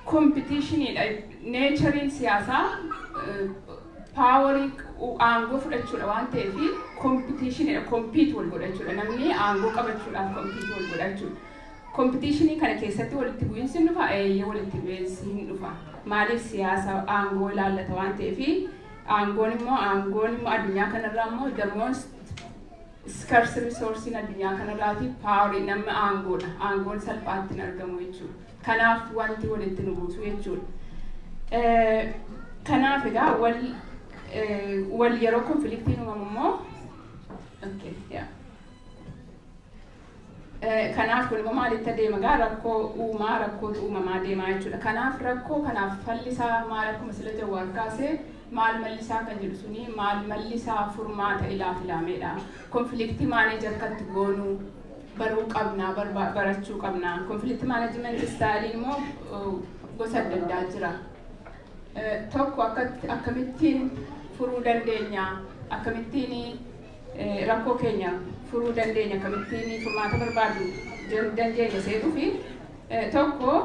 Kompitiishiniidha. Neechariin siyaasaa paawarii aangoo fudhachuudha waan ta'eef kompitiishiniidha. Kompiit wal godhachuudha. Namni aangoo qabachuudhaaf kompiit wal godhachuudha. Kompitiishinii kana keessatti walitti bu'iinsi hin dhufa, eeyyee walitti bu'iinsi hin dhufa. Maaliif siyaasa aangoo ilaallata waan ta'eef aangoon immoo addunyaa kanarraa immoo the most scarce resource addunyaa kanarraati paawarii nama aangoodha. Aangoon salphaatti hin argamu jechuudha. Kanaaf wanti walitti nu buusu jechuudha. Kanaaf egaa wal yeroo konfliktiin uumamu immoo kanaaf kun immoo maalitti adeema gaa rakkoo rakkootu uumamaa deemaa jechuudha. Kanaaf rakkoo kanaaf fallisaa maal akkuma sila Jawaar kaasee maal mallisaa kan jedhu suni maal mallisaa furmaata ilaameedha. Konfliktii maaneeji akkatti goonuu baruu qabnaa barachuu qabnaa. Konfliktii maaneejimenti istaayiliin immoo gosa adda addaa jira. Tokko akkamittiin furuu dandeenya, akkamittiin rakkoo keenya furuu dandeenya, akkamittiin furmaata barbaadu dandeenya seetuu fi tokko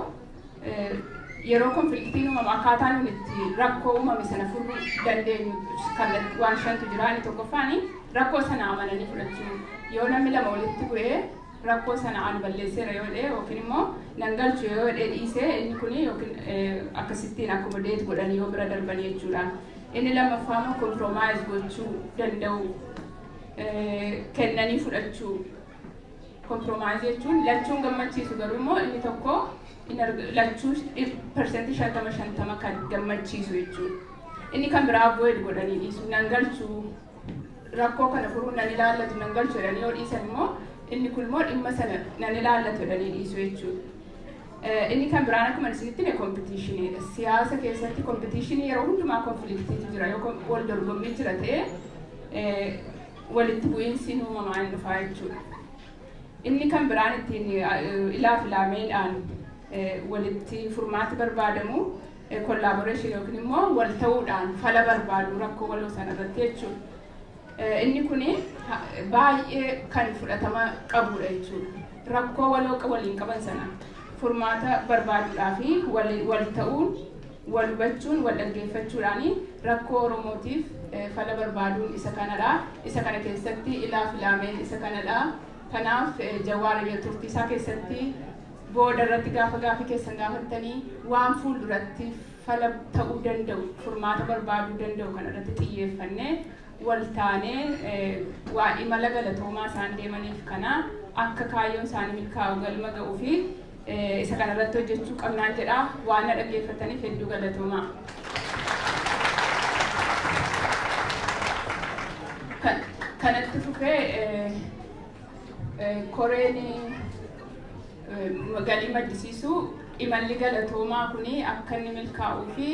yeroo konfliktiin uumamu akkaataa nuti itti rakkoo uumame sana furuu dandeenyu kan waan shantu jira. Inni tokkoffaani rakkoo sana amananii fudhachuu. Yoo namni lama walitti bu'ee rakkoo sana ani balleesseera yoo dhee yookiin immoo nan galchu yoo dhee dhiisee inni kun yookiin akkasittiin akkomodeet godhanii yoo bira darbanii jechuudha. Inni lammaffaa immoo kompromaayiz gochuu danda'u, kennanii fudhachuu. Kompromaayiz jechuun lachuun gammachiisu garuu immoo inni tokko lachuu persentii 50% kan gammachiisu jechuudha. Inni kan biraa avoid godhanii dhiisu, nan galchuu rakkoo kana furuu nan ilaallatu nan galchu jedhanii yoo dhiisan immoo inni kun immoo dhimma sana nan ilaallatu jedhanii dhiisu jechuudha. Inni kan biraan akkuma isinitti kompitiishiniidha. Siyaasa keessatti kompitiishinii yeroo hundumaa konfliktiitu jira yoo wal dorgommii jira ta'ee walitti bu'iinsi uumamaa hin dhufaa jechuudha. Inni kan biraan ittiin ilaameedhaan walitti furmaati barbaadamu kollaaboreeshin yookiin immoo wal ta'uudhaan fala barbaadu rakkoo waloo sana irratti jechuudha. Inni kun baay'ee kan fudhatama qabudha jechuudha. Rakkoo waloo waliin qaban sana furmaata barbaaduudhaa fi wal ta'uun, wal hubachuun, wal dhaggeeffachuudhaan rakkoo Oromootiif fala barbaaduun isa kanadha. Isa kana keessatti ilaameen isa kanadha. Kanaaf Jawaar turtii isaa keessatti booda irratti gaaffii keessan gaafattanii waan fuulduratti fala ta'uu danda'u, furmaata barbaaduu danda'u kana irratti xiyyeeffannee wal taanee waa imala galatoomaa isaan deemaniif kana akka kaayyoon isaanii milkaa'u galma ga'uu fi isa kana irratti hojjechuu qabnaan jedha. Waan na dhaggeeffataniif hedduu galatoomaa. Kanatti fufee koreen galii maddisiisu imalli galatoomaa kuni akka inni milkaa'uu fi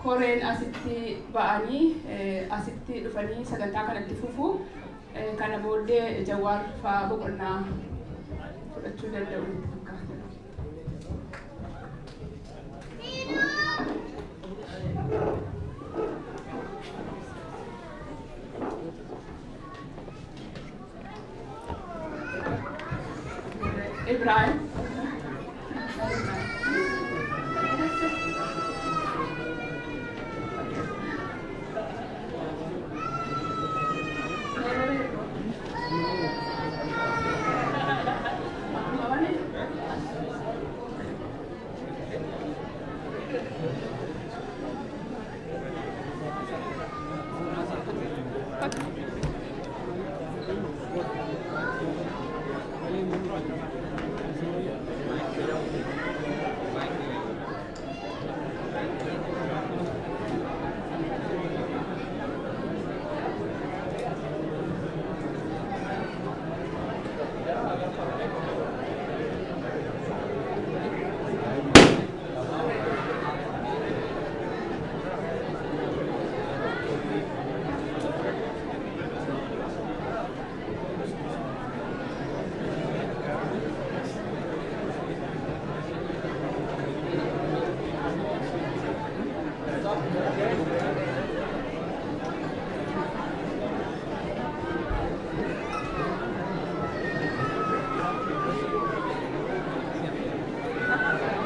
koreen asitti ba'anii asitti dhufanii sagantaa kanatti fufu kana booddee Jawaar fa'aa boqonnaa fudhachuu danda'u. Ibrahim.